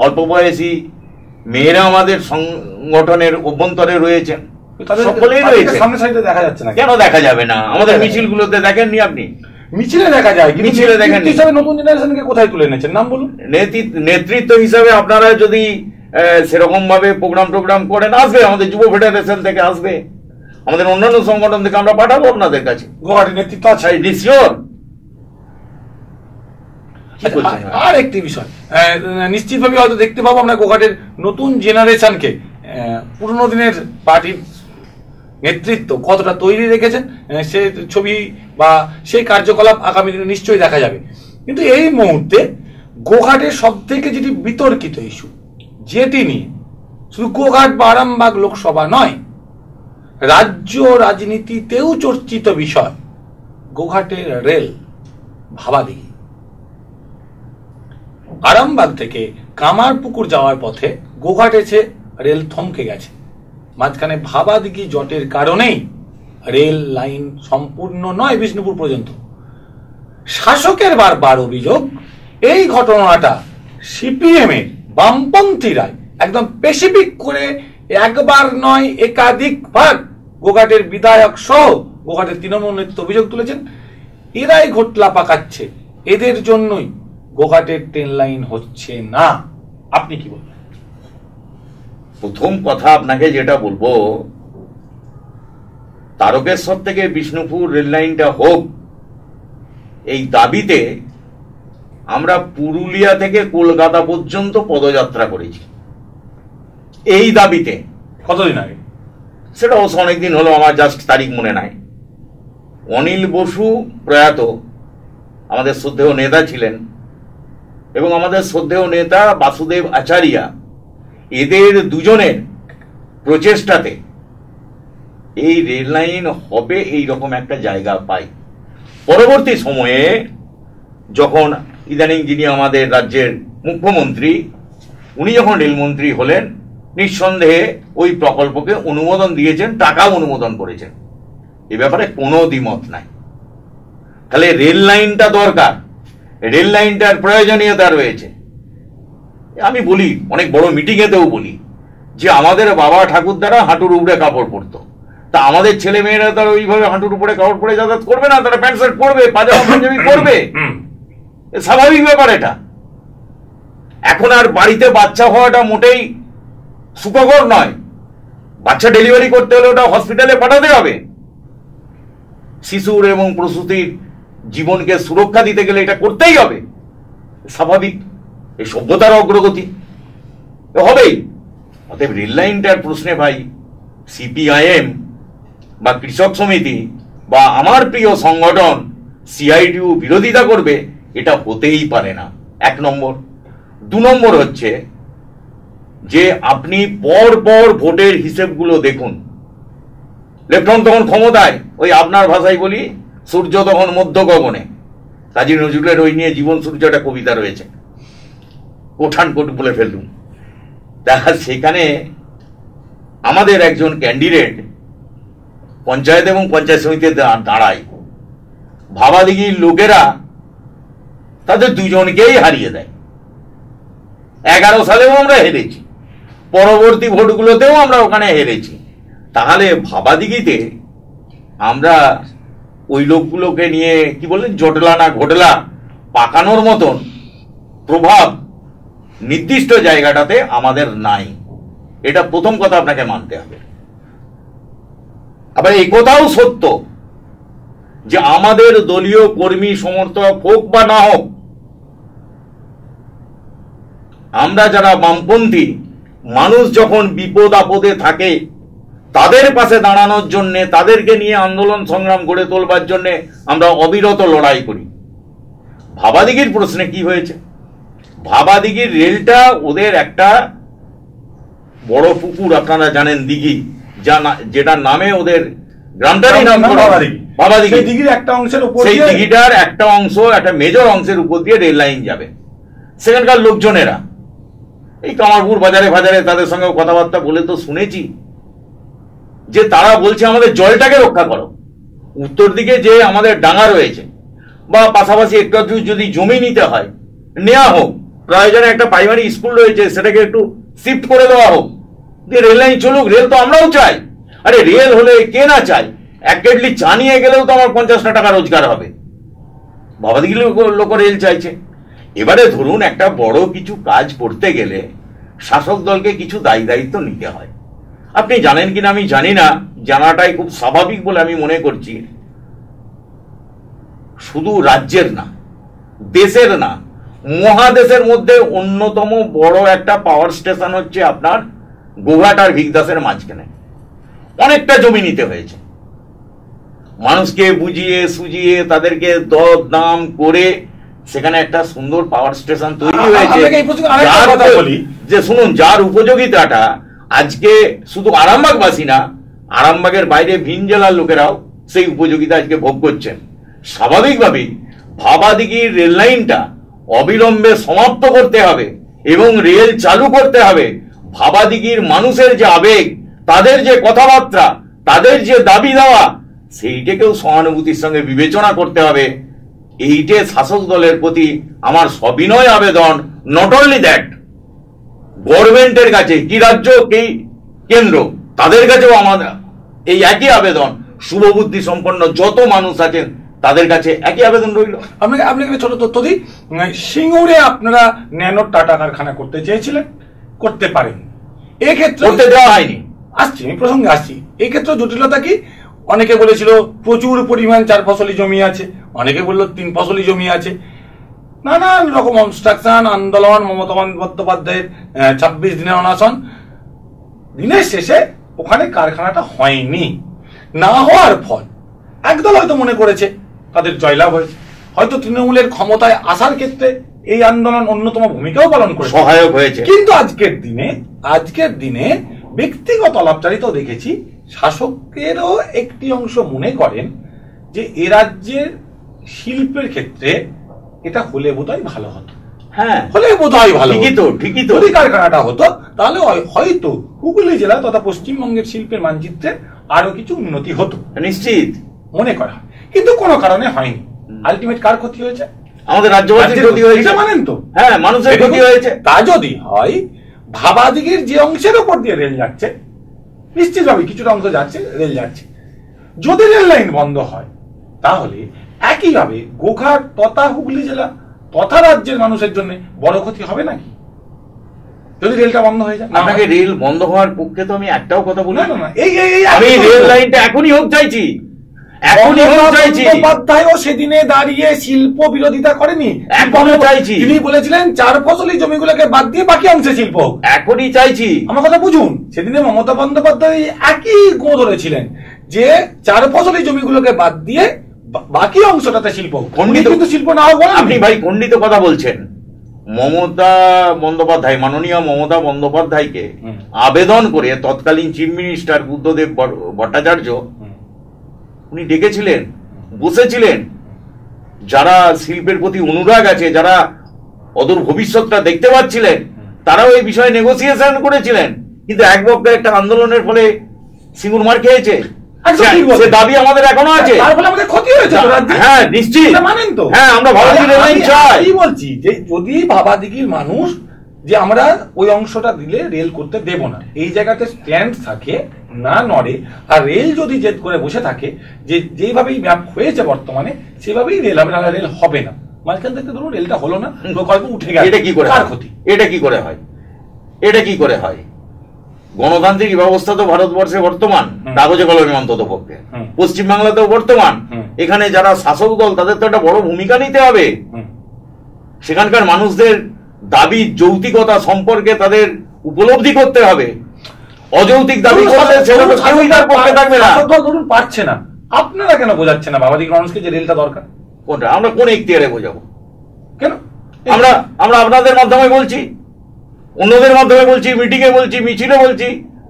অল্প বয়সী মেয়েরা আমাদের সংগঠনের অভ্যন্তরে রয়েছেন, সকলেই রয়েছে। দেখা যাচ্ছে না কেন দেখা যাবে না? আমাদের মিছিলগুলোতে দেখেননি আপনি? মিছিলে দেখা যায়, মিছিলে দেখেন। নতুন জেনারেশনকে কোথায় তুলে এনেছেন, নাম বলুন। নেতৃত্ব হিসাবে আপনারা যদি সেরকম ভাবে প্রোগ্রাম করেন, আসবে আমাদের যুব ফেডারেশন থেকে, আসবে আমাদের অন্যান্য সংগঠন থেকে, আমরা পাঠাবো আপনাদের কাছে। গুয়াহাটির নেতৃত্ব আছে। আর একটি বিষয় নিশ্চিতভাবে হয়তো দেখতে পাবো আমরা গুয়াহাটির নতুন জেনারেশনকে, পুরনো দিনের পার্টির নেতৃত্ব কতটা তৈরি রেখেছেন সে ছবি বা সেই কার্যকলাপ আগামী দিনে নিশ্চয়ই দেখা যাবে। কিন্তু এই মুহূর্তে গোঘাটের সব থেকে যেটি বিতর্কিত ইস্যু, যেটি নিয়ে শুধু গোঘাট বা আরামবাগ লোকসভা নয়, রাজ্য রাজনীতিতেও চর্চিত বিষয়, গোঘাটের রেল ভাবাদিঘি। আরামবাগ থেকে কামারপুকুর যাওয়ার পথে গোঘাট এসে রেল থমকে গেছে। মাঝখানে ভাবাদিঘি জটের কারণেই রেল লাইন সম্পূর্ণ নয় বিষ্ণুপুর পর্যন্ত। শাসকের বারবার অভিযোগ, এই ঘটনাটা সিপিএম এর বামপন্থীরা একদম স্পেসিফিক করে একবার নয় একাধিকবার গোঘাটের বিধায়ক সহ গোঘাটের তৃণমূল নেতৃত্ব অভিযোগ তুলেছেন, এরাই ঘটলা পাকাচ্ছে, এদের জন্যই গোঘাটের ট্রেন লাইন হচ্ছে না। আপনি কি বলবেন? প্রথম কথা আপনাকে যেটা বলবো, তারকেশ্বর থেকে বিষ্ণুপুর রেল লাইনটা হোক, এই দাবিতে আমরা পুরুলিয়া থেকে কলকাতা পর্যন্ত পদযাত্রা করেছি এই দাবিতে। কতদিন আগে সেটা অবশ্য অনেকদিন হলো, আমার জাস্ট তারিখ মনে নাই। অনিল বসু প্রয়াত আমাদের শ্রদ্ধেয় নেতা ছিলেন, এবং আমাদের শ্রদ্ধেয় নেতা বাসুদেব আচারিয়া, এদের দুজনের প্রচেষ্টাতে এই রেল লাইন হবে এই রকম একটা জায়গা পাই। পরবর্তী সময়ে যখন ইদানিং যিনি আমাদের রাজ্যের মুখ্যমন্ত্রী, উনি যখন রেলমন্ত্রী হলেন, নিঃসন্দেহে ওই প্রকল্পকে অনুমোদন দিয়েছেন, টাকাও অনুমোদন করেছেন, এ ব্যাপারে কোনো দ্বিমত নাই। তাহলে রেল লাইনটা দরকার, রেল লাইনটার প্রয়োজনীয়তা রয়েছে। আমি বলি, অনেক বড় মিটিংয়েতেও বলি যে আমাদের বাবা ঠাকুরদারা হাঁটুর উপরে কাপড় পরতো, তা আমাদের ছেলে মেয়েরা তারা ওইভাবে হাঁটুর উপরে কাপড় পরে যাতায়াত করবে না, তারা প্যান্ট শার্ট পরবে, পাজামা পাঞ্জাবি পরবে, স্বাভাবিক ব্যাপার এটা। এখন আর বাড়িতে বাচ্চা হওয়াটা মোটেই সুখকর নয়। বাচ্চা ডেলিভারি করতে হলে ওটা হসপিটালে পাঠাতে হবে। শিশুর এবং প্রসূতির জীবনকে সুরক্ষা দিতে গেলে এটা করতেই হবে, স্বাভাবিক, এই সভ্যতার অগ্রগতি হবেই। অতএব রেল লাইনটার প্রশ্নে ভাই সিপিআইএম বা কৃষক সমিতি বা আমার প্রিয় সংগঠন সিআইটিউ বিরোধিতা করবে, এটা হতেই পারে না, এক নম্বর। দু নম্বর হচ্ছে যে আপনি পর পর ভোটের হিসেবগুলো দেখুন। লেফটন তখন ক্ষমতায়, ওই আপনার ভাষায় বলি, সূর্য তখন মধ্য গগনে। কাজী নজরুলের ওই নিয়ে জীবন সূর্য একটা কবিতা রয়েছে, কোঠান কোট বলে ফেললুম। দেখা সেখানে আমাদের একজন ক্যান্ডিডেট পঞ্চায়েত এবং পঞ্চায়েত সমিতিতে দাঁড়ায়, ভাবাদিঘির লোকেরা তাদের দুজনকেই হারিয়ে দেয়। 11 সালেও আমরা হেরেছি, পরবর্তী ভোটগুলোতেও আমরা ওখানে হেরেছি। তাহলে ভাবাদিঘিতে আমরা ওই লোকগুলোকে নিয়ে কি বললেন, জটলা না ঘটলা পাকানোর মতন প্রভাব নির্দিষ্ট জায়গাটাতে আমাদের নাই, এটা প্রথম কথা আপনাকে মানতে হবে। আবার এই কথাও সত্য যে আমাদের দলীয় কর্মী সমর্থক হোক বা না হোক, আমরা যারা বামপন্থী মানুষ যখন বিপদ আপদে থাকে তাদের পাশে দাঁড়ানোর জন্য, তাদেরকে নিয়ে আন্দোলন সংগ্রাম গড়ে তোলবার জন্য আমরা অবিরত লড়াই করি। ভাবাদিঘির প্রশ্নে কি হয়েছে? ভাবাদিঘির রেলটা ওদের একটা বড় পুকুর, আপনারা জানেন, দিঘি, যেটার নামে ওদের গ্রামটারই নাম ভাবাদিঘি। সেই দিঘিটার একটা অংশ, একটা মেজর অংশের উপর দিয়ে রেল লাইন যাবে। সেখানকার লোকজনেরা এই কামারপুর বাজারে বাজারে তাদের সঙ্গে কথাবার্তা বলে তো শুনেছি যে তারা বলছে আমাদের জলটাকে রক্ষা করো। উত্তর দিকে যে আমাদের ডাঙা রয়েছে বা পাশাপাশি একটু একটু যদি জমি নিতে হয় নেওয়া হোক, প্রয়োজনে একটা প্রাইমারি স্কুল রয়েছে সেটাকে একটু শিফট করে দেওয়া হোক, যে রেল লাইন চলুক। রেল তো আমরাও চাই, আরে রেল হলে কে না চাই? এক কেটলি চা নিয়ে গেলেও তো আমার 50 টাকা রোজগার হবে। ভাবাদিঘির লোক রেল চাইছে। এবারে ধরুন একটা বড় কিছু কাজ করতে গেলে শাসক দলকে কিছু দায়িত্ব নিতে হয়। আপনি জানেন কিনা আমি জানি না, জানাটাই খুব স্বাভাবিক বলে আমি মনে করছি। শুধু রাজ্যের না, দেশের না, মহাদেশের মধ্যে অন্যতম বড় একটা পাওয়ার স্টেশন হচ্ছে আপনার গোঘাট আর ভিগদাসের মাঝখানে। অনেকটা জমি নিতে হয়েছে, মানুষকে বুঝিয়ে সুজিয়ে তাদেরকে দর দাম করে সেখানে একটা সুন্দর পাওয়ার স্টেশন তৈরি হয়েছে। যে শুনুন, যার উপযোগিতাটা আজকে শুধু আরামবাগবাসী না, আরামবাগের বাইরে ভিন জেলার লোকেরাও সেই উপযোগিতা আজকে ভোগ করছেন। স্বাভাবিকভাবেই ভাবাদিঘির রেল লাইনটা অবিলম্বে সমাপ্ত করতে হবে এবং রেল চালু করতে হবে। ভাবাদিঘির মানুষের যে আবেগ, তাদের যে কথাবার্তা, তাদের যে দাবি দেওয়া, সেইটাকেও সহানুভূতির সঙ্গে বিবেচনা করতে হবে। এইটে শাসক দলের প্রতি আমার সবিনয় আবেদন। নট অনলি দ্যাট, গভর্নমেন্টের কাছে, কি রাজ্য কি কেন্দ্র, তাদের কাছেও আমাদের এই একই আবেদন। শুভবুদ্ধি সম্পন্ন যত মানুষ আছেন তাদের কাছে একই আবেদন রইল। আপনাকে ছোট তথ্য দিই, সিঙ্গুরে আপনারা ন্যানো টাটা কারখানা করতে চেয়েছিলেন, করতে পারেন, এক্ষেত্রে করতে দেওয়া হয়নি। আসছি, আমি প্রসঙ্গে আসছি। এক্ষেত্রে জটিলতা কি? অনেকে বলেছিল প্রচুর পরিমাণ 4 ফসলি জমি আছে, অনেকে বলল 3 ফসলি জমি আছে। নানান রকম অবস্ট্রাকশন, আন্দোলন, মমতা বন্দ্যোপাধ্যায়ের 26 দিনের অনশন, দিনের শেষে ওখানে কারখানাটা হয়নি। না হওয়ার ফল একদল হয়তো মনে করেছে তাদের জয়লাভ হয়েছে, হয়তো তৃণমূলের ক্ষমতায় আসার ক্ষেত্রে এই আন্দোলন অন্যতম ভূমিকাও পালন করে সহায়ক হয়েছে। কিন্তু আজকের দিনে ব্যক্তিগত আলাপচারিতাও দেখেছি, শাসকেরও একটি অংশ মনে করেন যে এ রাজ্যের শিল্পের ক্ষেত্রে এটা হলে বোধহয় ভালো হতো। হ্যাঁ, হলে বোধহয় ভালো, ঠিকই তো। যদি কারখানাটা হতো তাহলে হয়তো হুগলি জেলা তথা পশ্চিমবঙ্গের শিল্পের মানচিত্রে আরো কিছু উন্নতি হতো, নিশ্চিত মনে করা হয়। কিন্তু কোনো কারণে হয়নি। আলটিমেট কার ক্ষতি হয়েছে? আমাদের রাজ্যবাসীর ক্ষতি হয়েছে, মানেন তো? হ্যাঁ, মানুষের ক্ষতি হয়েছে। তা যদি হয়, ভাবাদিঘির যে অংশের উপর দিয়ে রেল যাচ্ছে, নিশ্চিতভাবে কিছুটা অংশ যাচ্ছে, রেল যাচ্ছে, যদি রেল লাইন বন্ধ হয় তাহলে একইভাবে গোঘাট তথা হুগলি জেলা তথা রাজ্যের মানুষের জন্য বড় ক্ষতি হবে নাকি যদি রেলটা বন্ধ হয়ে যায়? আপনাকে রেল বন্ধ হওয়ার পক্ষে তো আমি একটাও কথা বলি না। আমি রেল লাইনটা এখনই হোক চাইছি, বন্দ্যোপাধ্যায়ও সেদিনে দাঁড়িয়ে শিল্প বিরোধিতা করেনি, এখনো চাইছি। তিনি বলেছিলেন 4 ফসলি জমিগুলোকে বাদ দিয়ে বাকি অংশে শিল্প। এখনই চাইছি। আমার কথা বুঝুন, সেদিনে মমতা বন্দ্যোপাধ্যায় একই গো ধরেছিলেন যে 4 ফসলি জমিগুলোকে বাদ দিয়ে বাকি অংশটাতে শিল্প। কিন্তু শিল্প না হোক, আপনি ভাই খণ্ডিত কথা বলছেন। মমতা বন্দ্যোপাধ্যায়, মাননীয় মমতা বন্দ্যোপাধ্যায়কে আবেদন করে তৎকালীন চিফ মিনিস্টার বুদ্ধদেব ভট্টাচার্য উনি ডেকেছিলেন, বসেছিলেন। যারা শিল্পের প্রতি অনুরাগ আছে, যারা অদূর ভবিষ্যৎটা দেখতে পাচ্ছিলেন, তারাও এই বিষয়ে নেগোসিয়েশন করেছিলেন। কিন্তু এক পক্ষে একটা আন্দোলনের ফলে সিঙ্গুর মার খেয়েছে, সে দাবি আমাদের এখনো আছে। আমাদের ক্ষতি হয়েছে। হ্যাঁ, নিশ্চিত মানেন তো। হ্যাঁ, আমরা ভাবাদিঘি রেল লাইন চাই। বলছি যে যদি ভাবাদিঘির মানুষ যে আমরা ওই অংশটা দিলে রেল করতে দেব না, এই জায়গাতে স্ট্যান্ড থাকে, না নড়ে, আর রেল যদি জেদ করে বসে থাকে যে যেভাবেই ম্যাপ হয়েছে বর্তমানে সেভাবেই রেল হবে, না রেল হবে না, মাঝখান থেকে ধরুন রেলটা হলো না, প্রকল্প উঠে গেল, এটা কি করে কার ক্ষতি? এটা কি করে হয়? এটা কি করে হয়? গণতান্ত্রিক ব্যবস্থা তো ভারতবর্ষে বর্তমান, কাগজে কলমে অন্তত পক্ষে, পশ্চিমবাংলাতেও বর্তমান। এখানে যারা শাসক দল তাদের তো একটা বড় ভূমিকা নিতে হবে। সেখানকার মানুষদের দাবি যৌক্তিকতা সম্পর্কে তাদের উপলব্ধি করতে হবে। অযৌক্তিক দাবি করলে সেটা তো কেউই তার পক্ষে থাকবে না। ধরুন পারছে না, আপনারা কেন বোঝাচ্ছেন না ভাবাদিঘির মানুষকে যে রেলটা দরকার? কোনটা? আমরা কোন ইখতিয়ারে বোঝাবো? কেন? আমরা আপনাদের মাধ্যমে বলছি, অন্যদের মাধ্যমে বলছি, মিটিংয়ে বলছি, মিছিলে বলছি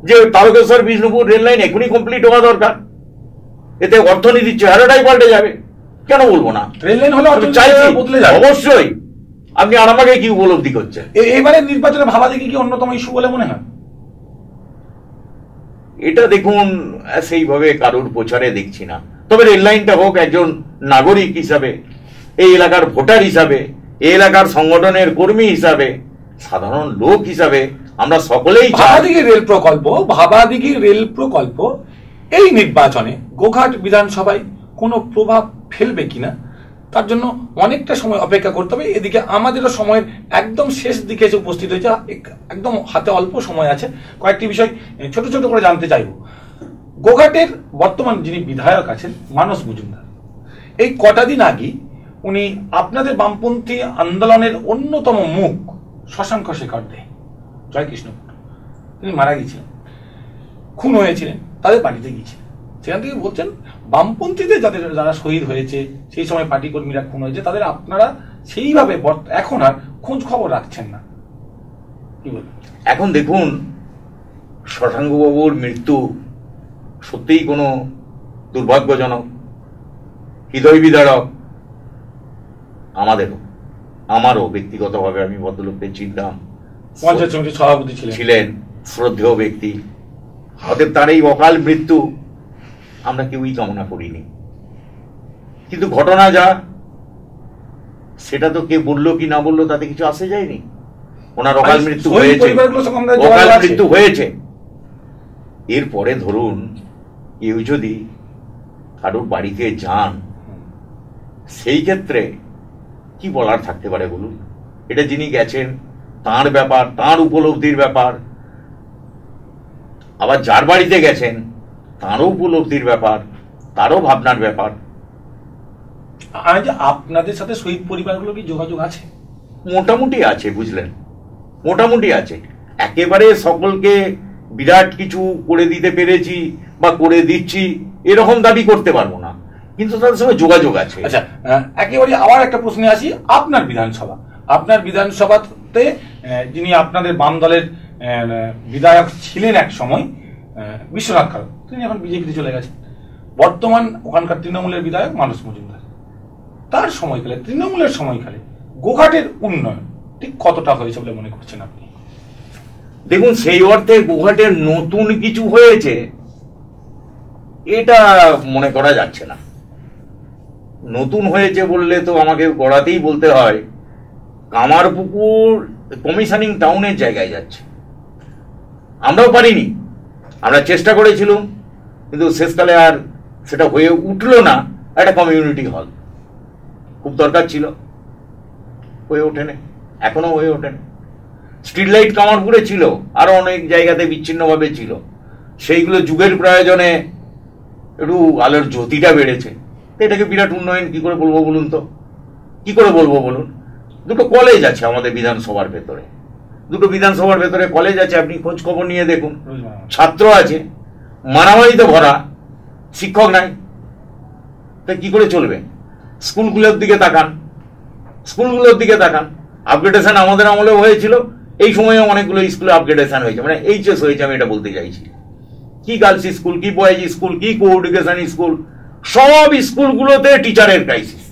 যে তারকেশ্বর বিষ্ণুপুর রেল লাইন এখনই কমপ্লিট হওয়া দরকার। এতে অর্থনীতির চেহারাটাই পাল্টে যাবে। কেন বলবো না? রেল লাইন হলে চাইছি, অবশ্যই। আপনি আমাকে কি উপলব্ধি করছেন? এবারে নির্বাচনে ভাবাদিঘি কি অন্যতম ইস্যু বলে মনে হয়? এটা দেখুন, সেইভাবে কারোর প্রচারে দেখছি না। তবে রেল লাইনটা হোক, একজন নাগরিক হিসাবে, এই এলাকার ভোটার হিসাবে, এই এলাকার সংগঠনের কর্মী হিসাবে, সাধারণ লোক হিসাবে আমরা সকলেই ভাবাদিঘি রেল প্রকল্প এই নির্বাচনে গোঘাট বিধানসভায় কোনো প্রভাব ফেলবে কিনা তার জন্য অনেকটা সময় অপেক্ষা করতে হবে। এদিকে আমাদেরও সময়ের একদম শেষ দিকে এসে উপস্থিত হয়েছে, একদম হাতে অল্প সময় আছে। কয়েকটি বিষয় ছোট ছোট করে জানতে চাইব। গোঘাটের বর্তমান যিনি বিধায়ক আছেন মানস মজুমদার, এই কটা দিন আগে উনি আপনাদের বামপন্থী আন্দোলনের অন্যতম মুখ শশাঙ্ক শেখর দে, জয়কৃষ্ণপুর, তিনি মারা গিয়েছিলেন, খুন হয়েছিলেন, তাদের বাড়িতে গিয়েছিলেন। সেখান থেকে বলছেন বামপন্থীদের যারা শহীদ হয়েছে, সেই সময় পার্টি কর্মীরা খুন হয়েছে, তাদের আপনারা সেইভাবে এখন আর খোঁজ খবর রাখছেন না, কি বলবেন? এখন দেখুন, শশাঙ্কবাবুর মৃত্যু সত্যিই কোনো দুর্ভাগ্যজনক, হৃদয় বিদারক। আমারও ব্যক্তিগতভাবে আমি ভদ্রলোককে চিনতাম, পঞ্চায়েত সমিতির সভাপতি ছিলেন, শ্রদ্ধেয় ব্যক্তি। অতএব তার এই অকাল মৃত্যু আমরা কেউই কামনা করিনি। কিন্তু ঘটনা যা, সেটা তো কে বললো কি না বললো তাতে কিছু আসে যায়নি। ওনার অকাল মৃত্যু হয়েছে। এরপরে ধরুন কেউ যদি কারোর বাড়িতে যান, সেই ক্ষেত্রে কি বলার থাকতে পারে বলুন? এটা যিনি গেছেন তার ব্যাপার, তার উপলব্ধির ব্যাপার। আবার যার বাড়িতে গেছেন তারও উপলব্ধির ব্যাপার, তারও ভাবনার ব্যাপার। আপনাদের সাথে শহীদ পরিবারগুলো কি যোগাযোগ আছে? মোটামুটি আছে, বুঝলেন, মোটামুটি আছে। একেবারে সকলকে বিরাট কিছু করে দিতে পেরেছি বা করে দিচ্ছি এরকম দাবি করতে পারবো না, কিন্তু তাদের সঙ্গে যোগাযোগ আছে। আচ্ছা, একেবারে আবার একটা প্রশ্নে আসি। আপনার বিধানসভাতে যিনি আপনাদের বাম দলের বিধায়ক ছিলেন এক সময়, বিশ্বনাথ কারক, তিনি এখন বিজেপিতে চলে গেছেন। বর্তমান ওখানকার তৃণমূলের বিধায়ক মানস মজুমদার। তার সময়কালে, তৃণমূলের সময়কালে গোঘাটের উন্নয়ন ঠিক কতটা হয়েছে বলে মনে করছেন আপনি? দেখুন, সেই অর্থে গোঘাটের নতুন কিছু হয়েছে এটা মনে করা যাচ্ছে না। নতুন হয়েছে বললে তো আমাকে গড়াতেই বলতে হয়, কামারপুকুর কমিশনিং টাউনের জায়গায় যাচ্ছে। আমরাও পারিনি, আমরা চেষ্টা করেছিলাম, কিন্তু শেষকালে আর সেটা হয়ে উঠলো না। একটা কমিউনিটি হল খুব দরকার ছিল, হয়ে ওঠেনি, এখনো হয়ে ওঠেনি। স্ট্রিট লাইট কামারপুরে ছিল, আরো অনেক জায়গাতে বিচ্ছিন্নভাবে ছিল, সেইগুলো যুগের প্রয়োজনে একটু আলোর জ্যোতিটা বেড়েছে। এটাকে বিরাট উন্নয়ন কি করে বলবো বলুন তো? কি করে বলবো বলুন? দুটো কলেজ আছে আমাদের বিধানসভার ভেতরে, কলেজ আছে, আপনি খোঁজ খবর নিয়ে দেখুন। ছাত্র আছে, মারামারিতে ভরা, শিক্ষক নাই, তা কি করে চলবে? স্কুলগুলোর দিকে তাকান, আপগ্রেডেশন আমাদের আমলেও হয়েছিল, এই সময়ে অনেকগুলো স্কুলে আপগ্রেডেশন হয়েছে, মানে এইচএস হয়েছে। আমি এটা বলতে চাইছি, কি গার্লস স্কুল, কি বয়েজ স্কুল, কি কো এডুকেশন স্কুল, সব স্কুলগুলোতে টিচারের ক্রাইসিস।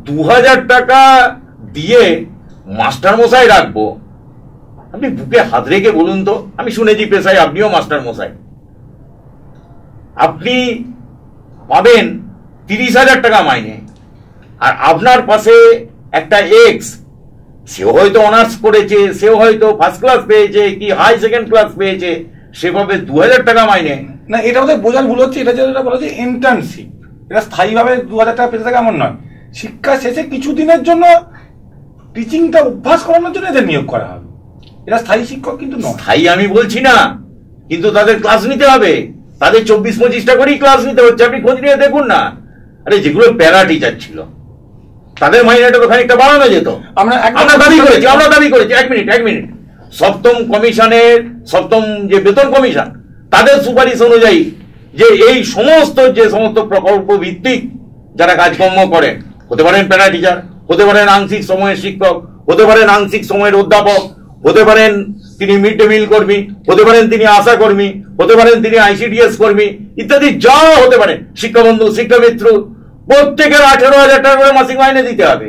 2000 টাকা দিয়ে মাস্টার মশাই রাখবো, আপনি বুকে হাত রেখে বলুন তো? আমি শুনেছি পেশায় আপনিও মাস্টার মশাই, আপনি পাবেন 30,000 টাকা মাইনে, আর আপনার পাশে একটা এক্স, সেও হয়তো অনার্স করেছে, সেও হয়তো ফার্স্ট ক্লাস পেয়েছে কি হাই সেকেন্ড ক্লাস পেয়েছে, সেভাবে 2000 টাকা মাইনে। না, এটা আমাদের বোঝার ভুল হচ্ছে। এটা যেটা বলা হচ্ছে ইন্টার্নশিপ, এটা স্থায়ীভাবে 2000 টাকা পেতে থাকে এমন নয়। শিক্ষা শেষে কিছুদিনের জন্য টিচিংটা অভ্যাস করানোর জন্য এদের নিয়োগ করা হবে। এটা স্থায়ী শিক্ষক কিন্তু নয়। স্থায়ী আমি বলছি না, কিন্তু তাদের ক্লাস নিতে হবে, তাদের 24-25টা করেই ক্লাস নিতে হচ্ছে। আপনি খোঁজ নিয়ে দেখুন না, আরে যেগুলো প্যারা টিচার ছিল তাদের মাইনেটা তো খানিকটা বাড়ানো যেত। আমরা দাবি করেছি এক মিনিট, সপ্তম কমিশনের, সপ্তম যে বেতন কমিশন, তাদের সুপারিশ অনুযায়ী যে এই সমস্ত প্রকল্প ভিত্তিক যারা কাজকর্ম করেন, হতে পারেন প্যারা টিচার, হতে পারেন আংশিক সময়ের শিক্ষক, হতে পারেন আংশিক সময়ের অধ্যাপক, হতে পারেন তিনি মিড ডে মিল কর্মী, হতে পারেন তিনি আশা কর্মী, হতে পারেন তিনি ICDS কর্মী ইত্যাদি, যা হতে পারে, শিক্ষাবন্ধু, শিক্ষামিত্র, প্রত্যেকের 18,000 টাকা করে মাসিক মাইনে দিতে হবে।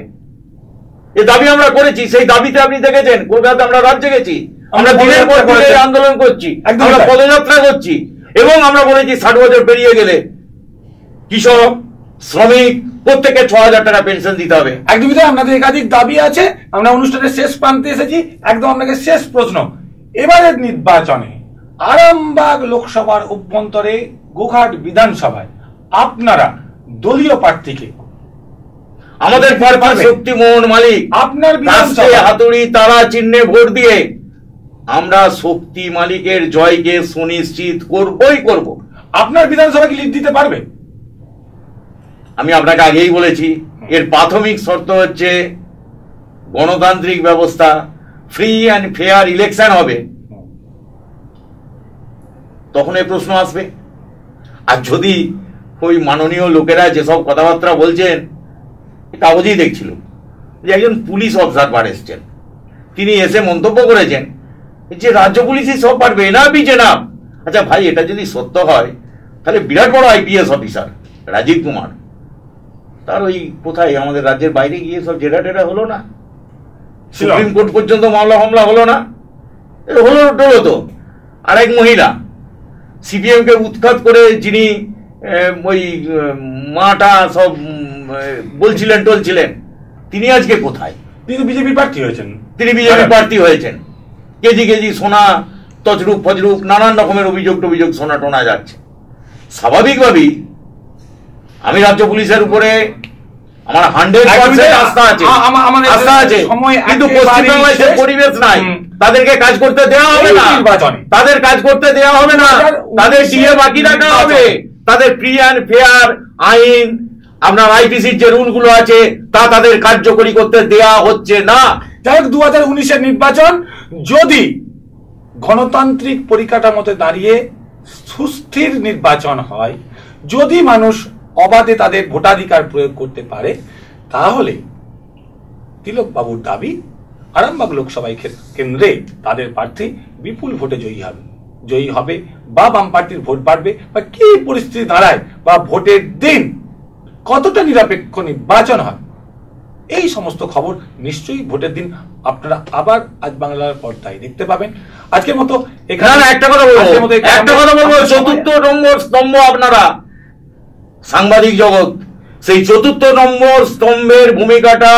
এই দাবি আমরা করেছি। সেই দাবিতে আপনি দেখেছেন কলকাতাতে আমরা রাজ্যে গেছি, আমরা দিনের পর দিন আন্দোলন করছি, আমরা পদযাত্রা করছি, এবং আমরা বলেছি 60 বছর পেরিয়ে গেলে কৃষক, শ্রমিক প্রত্যেকে 6,000 টাকা পেনশন দিতে হবে। একদমই তাই, আপনাদের একাধিক দাবি আছে। আমরা অনুষ্ঠানের শেষ প্রান্তে এসেছি। একদম আপনাকে শেষ প্রশ্ন, এবারের নির্বাচনে আরামবাগ লোকসভার অভ্যন্তরে গোঘাট বিধানসভায় আপনারা দলীয় প্রার্থীকে আমাদের প্রার্থী শক্তিমোহন মালিক আপনার হাতুড়ি তারা চিহ্নে ভোট দিয়ে আমরা শক্তি মালিকের জয়কে সুনিশ্চিত করবই করব। আপনার বিধানসভা কি লিড দিতে পারবে? আমি আপনাকে আগেই বলেছি, এর প্রাথমিক শর্ত হচ্ছে গণতান্ত্রিক ব্যবস্থা, ফ্রি অ্যান্ড ফেয়ার ইলেকশন হবে, তখন এই প্রশ্ন আসবে। আর যদি ওই মাননীয় লোকেরা যেসব কথাবার্তা বলছেন, কাগজেই দেখছিল যে একজন পুলিশ অবজারভার এসছেন, তিনি এসে মন্তব্য করেছেন যে রাজ্য পুলিশই সব পারবে না বিজে না। আচ্ছা ভাই, এটা যদি সত্য হয় তাহলে বিরাট বড় আইপিএস অফিসার রাজীব কুমার, তার ওই কোথায় আমাদের রাজ্যের বাইরে গিয়ে সব জেরা টেরা হলো না, সুপ্রিম কোর্ট পর্যন্ত মামলা হলো না, হলো তো। আর এক মহিলা সিপিএম কে উৎখাত করে যিনি ওই মাটা সব বলছিলেন টলছিলেন, তিনি আজকে কোথায়? তিনি বিজেপির প্রার্থী হয়েছেন। তিনি বিজেপির প্রার্থী হয়েছেন। কেজি কেজি সোনা, তজরুপ ফজরুপ, নানান রকমের অভিযোগ সোনা টোনা যাচ্ছে। স্বাভাবিকভাবেই আমি রাজ্য পুলিশের উপরে আমার 100% আস্থা আছে, কিন্তু পশ্চিমবাংলায় সে পরিবেশ নাই। তাদেরকে কাজ করতে দেওয়া হবে না, তাদের কাজ করতে দেওয়া হবে না, তাদের ডিএ বাকি রাখা হবে, তাদের ফ্রি অ্যান্ড ফেয়ার আইন, আপনার আইপিসির যে রুলগুলো আছে তা তাদের কার্যকরী করতে দেওয়া হচ্ছে না। যাই হোক, 2019-এর নির্বাচন যদি গণতান্ত্রিক পরিকাঠামোতে দাঁড়িয়ে সুস্থির নির্বাচন হয়, যদি মানুষ অবাধে তাদের ভোটাধিকার প্রয়োগ করতে পারে, তাহলে তিলক বাবুর দাবি আরামবাগ লোকসভা কেন্দ্রে তাদের প্রার্থী বিপুল ভোটে জয়ী হবে বা বাম প্রার্থীর ভোট বাড়বে, বা কি পরিস্থিতি দাঁড়ায়, বা ভোটের দিন কতটা নিরপেক্ষ নির্বাচন হয়, এই সমস্ত খবর নিশ্চয়ই ভোটের দিন আপনারা আবার আজ বাংলার পর্দায় দেখতে পাবেন। আজকের মতো এখানে একটা কথা বলবো, চতুর্থ নম্বর স্তম্ভ আপনারা সাংবাদিক জগৎ, সেই চতুর্থ নম্বর স্তম্ভের ভূমিকাটা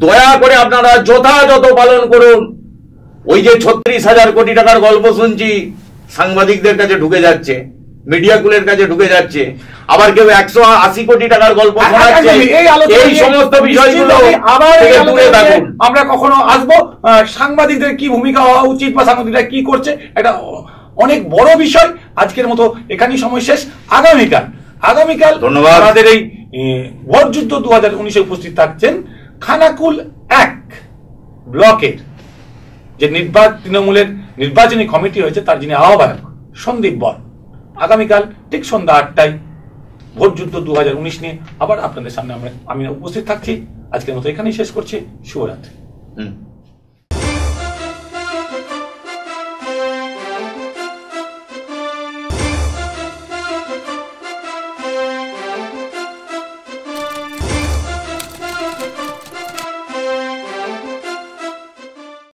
দয়া করে আপনারা যথাযথ পালন করুন। ওই যে 36,000 কোটি টাকার গল্প শুনছি, সাংবাদিকদের কাছে ঢুকে যাচ্ছে, মিডিয়াগুলোর কাছে ঢুকে যাচ্ছে, আবার কেউ 180 কোটি টাকার গল্প শোনাচ্ছে, এই সমস্ত বিষয়গুলো আমরা কখনো আসবো। সাংবাদিকদের কি ভূমিকা হওয়া উচিত বা সাংবাদিকরা কি করছে, এটা অনেক বড় বিষয়। আজকের মতো এখানেই সময় শেষ। আগামীকাল ধন্যবাদ। আমাদের এই ভোট যুদ্ধ 2019-এ উপস্থিত থাকছেন খানাকুল 1 ব্লকের যে তৃণমূলের নির্বাচনী কমিটি হয়েছে তার যিনি আহ্বায়ক সন্দীপ বর। আগামীকাল ঠিক সন্ধ্যা 8টায় ভোট যুদ্ধ 2019 নিয়ে আবার আপনাদের সামনে আমি উপস্থিত থাকছি। আজকের মতো এখানেই শেষ করছি। শুভরাত্রি।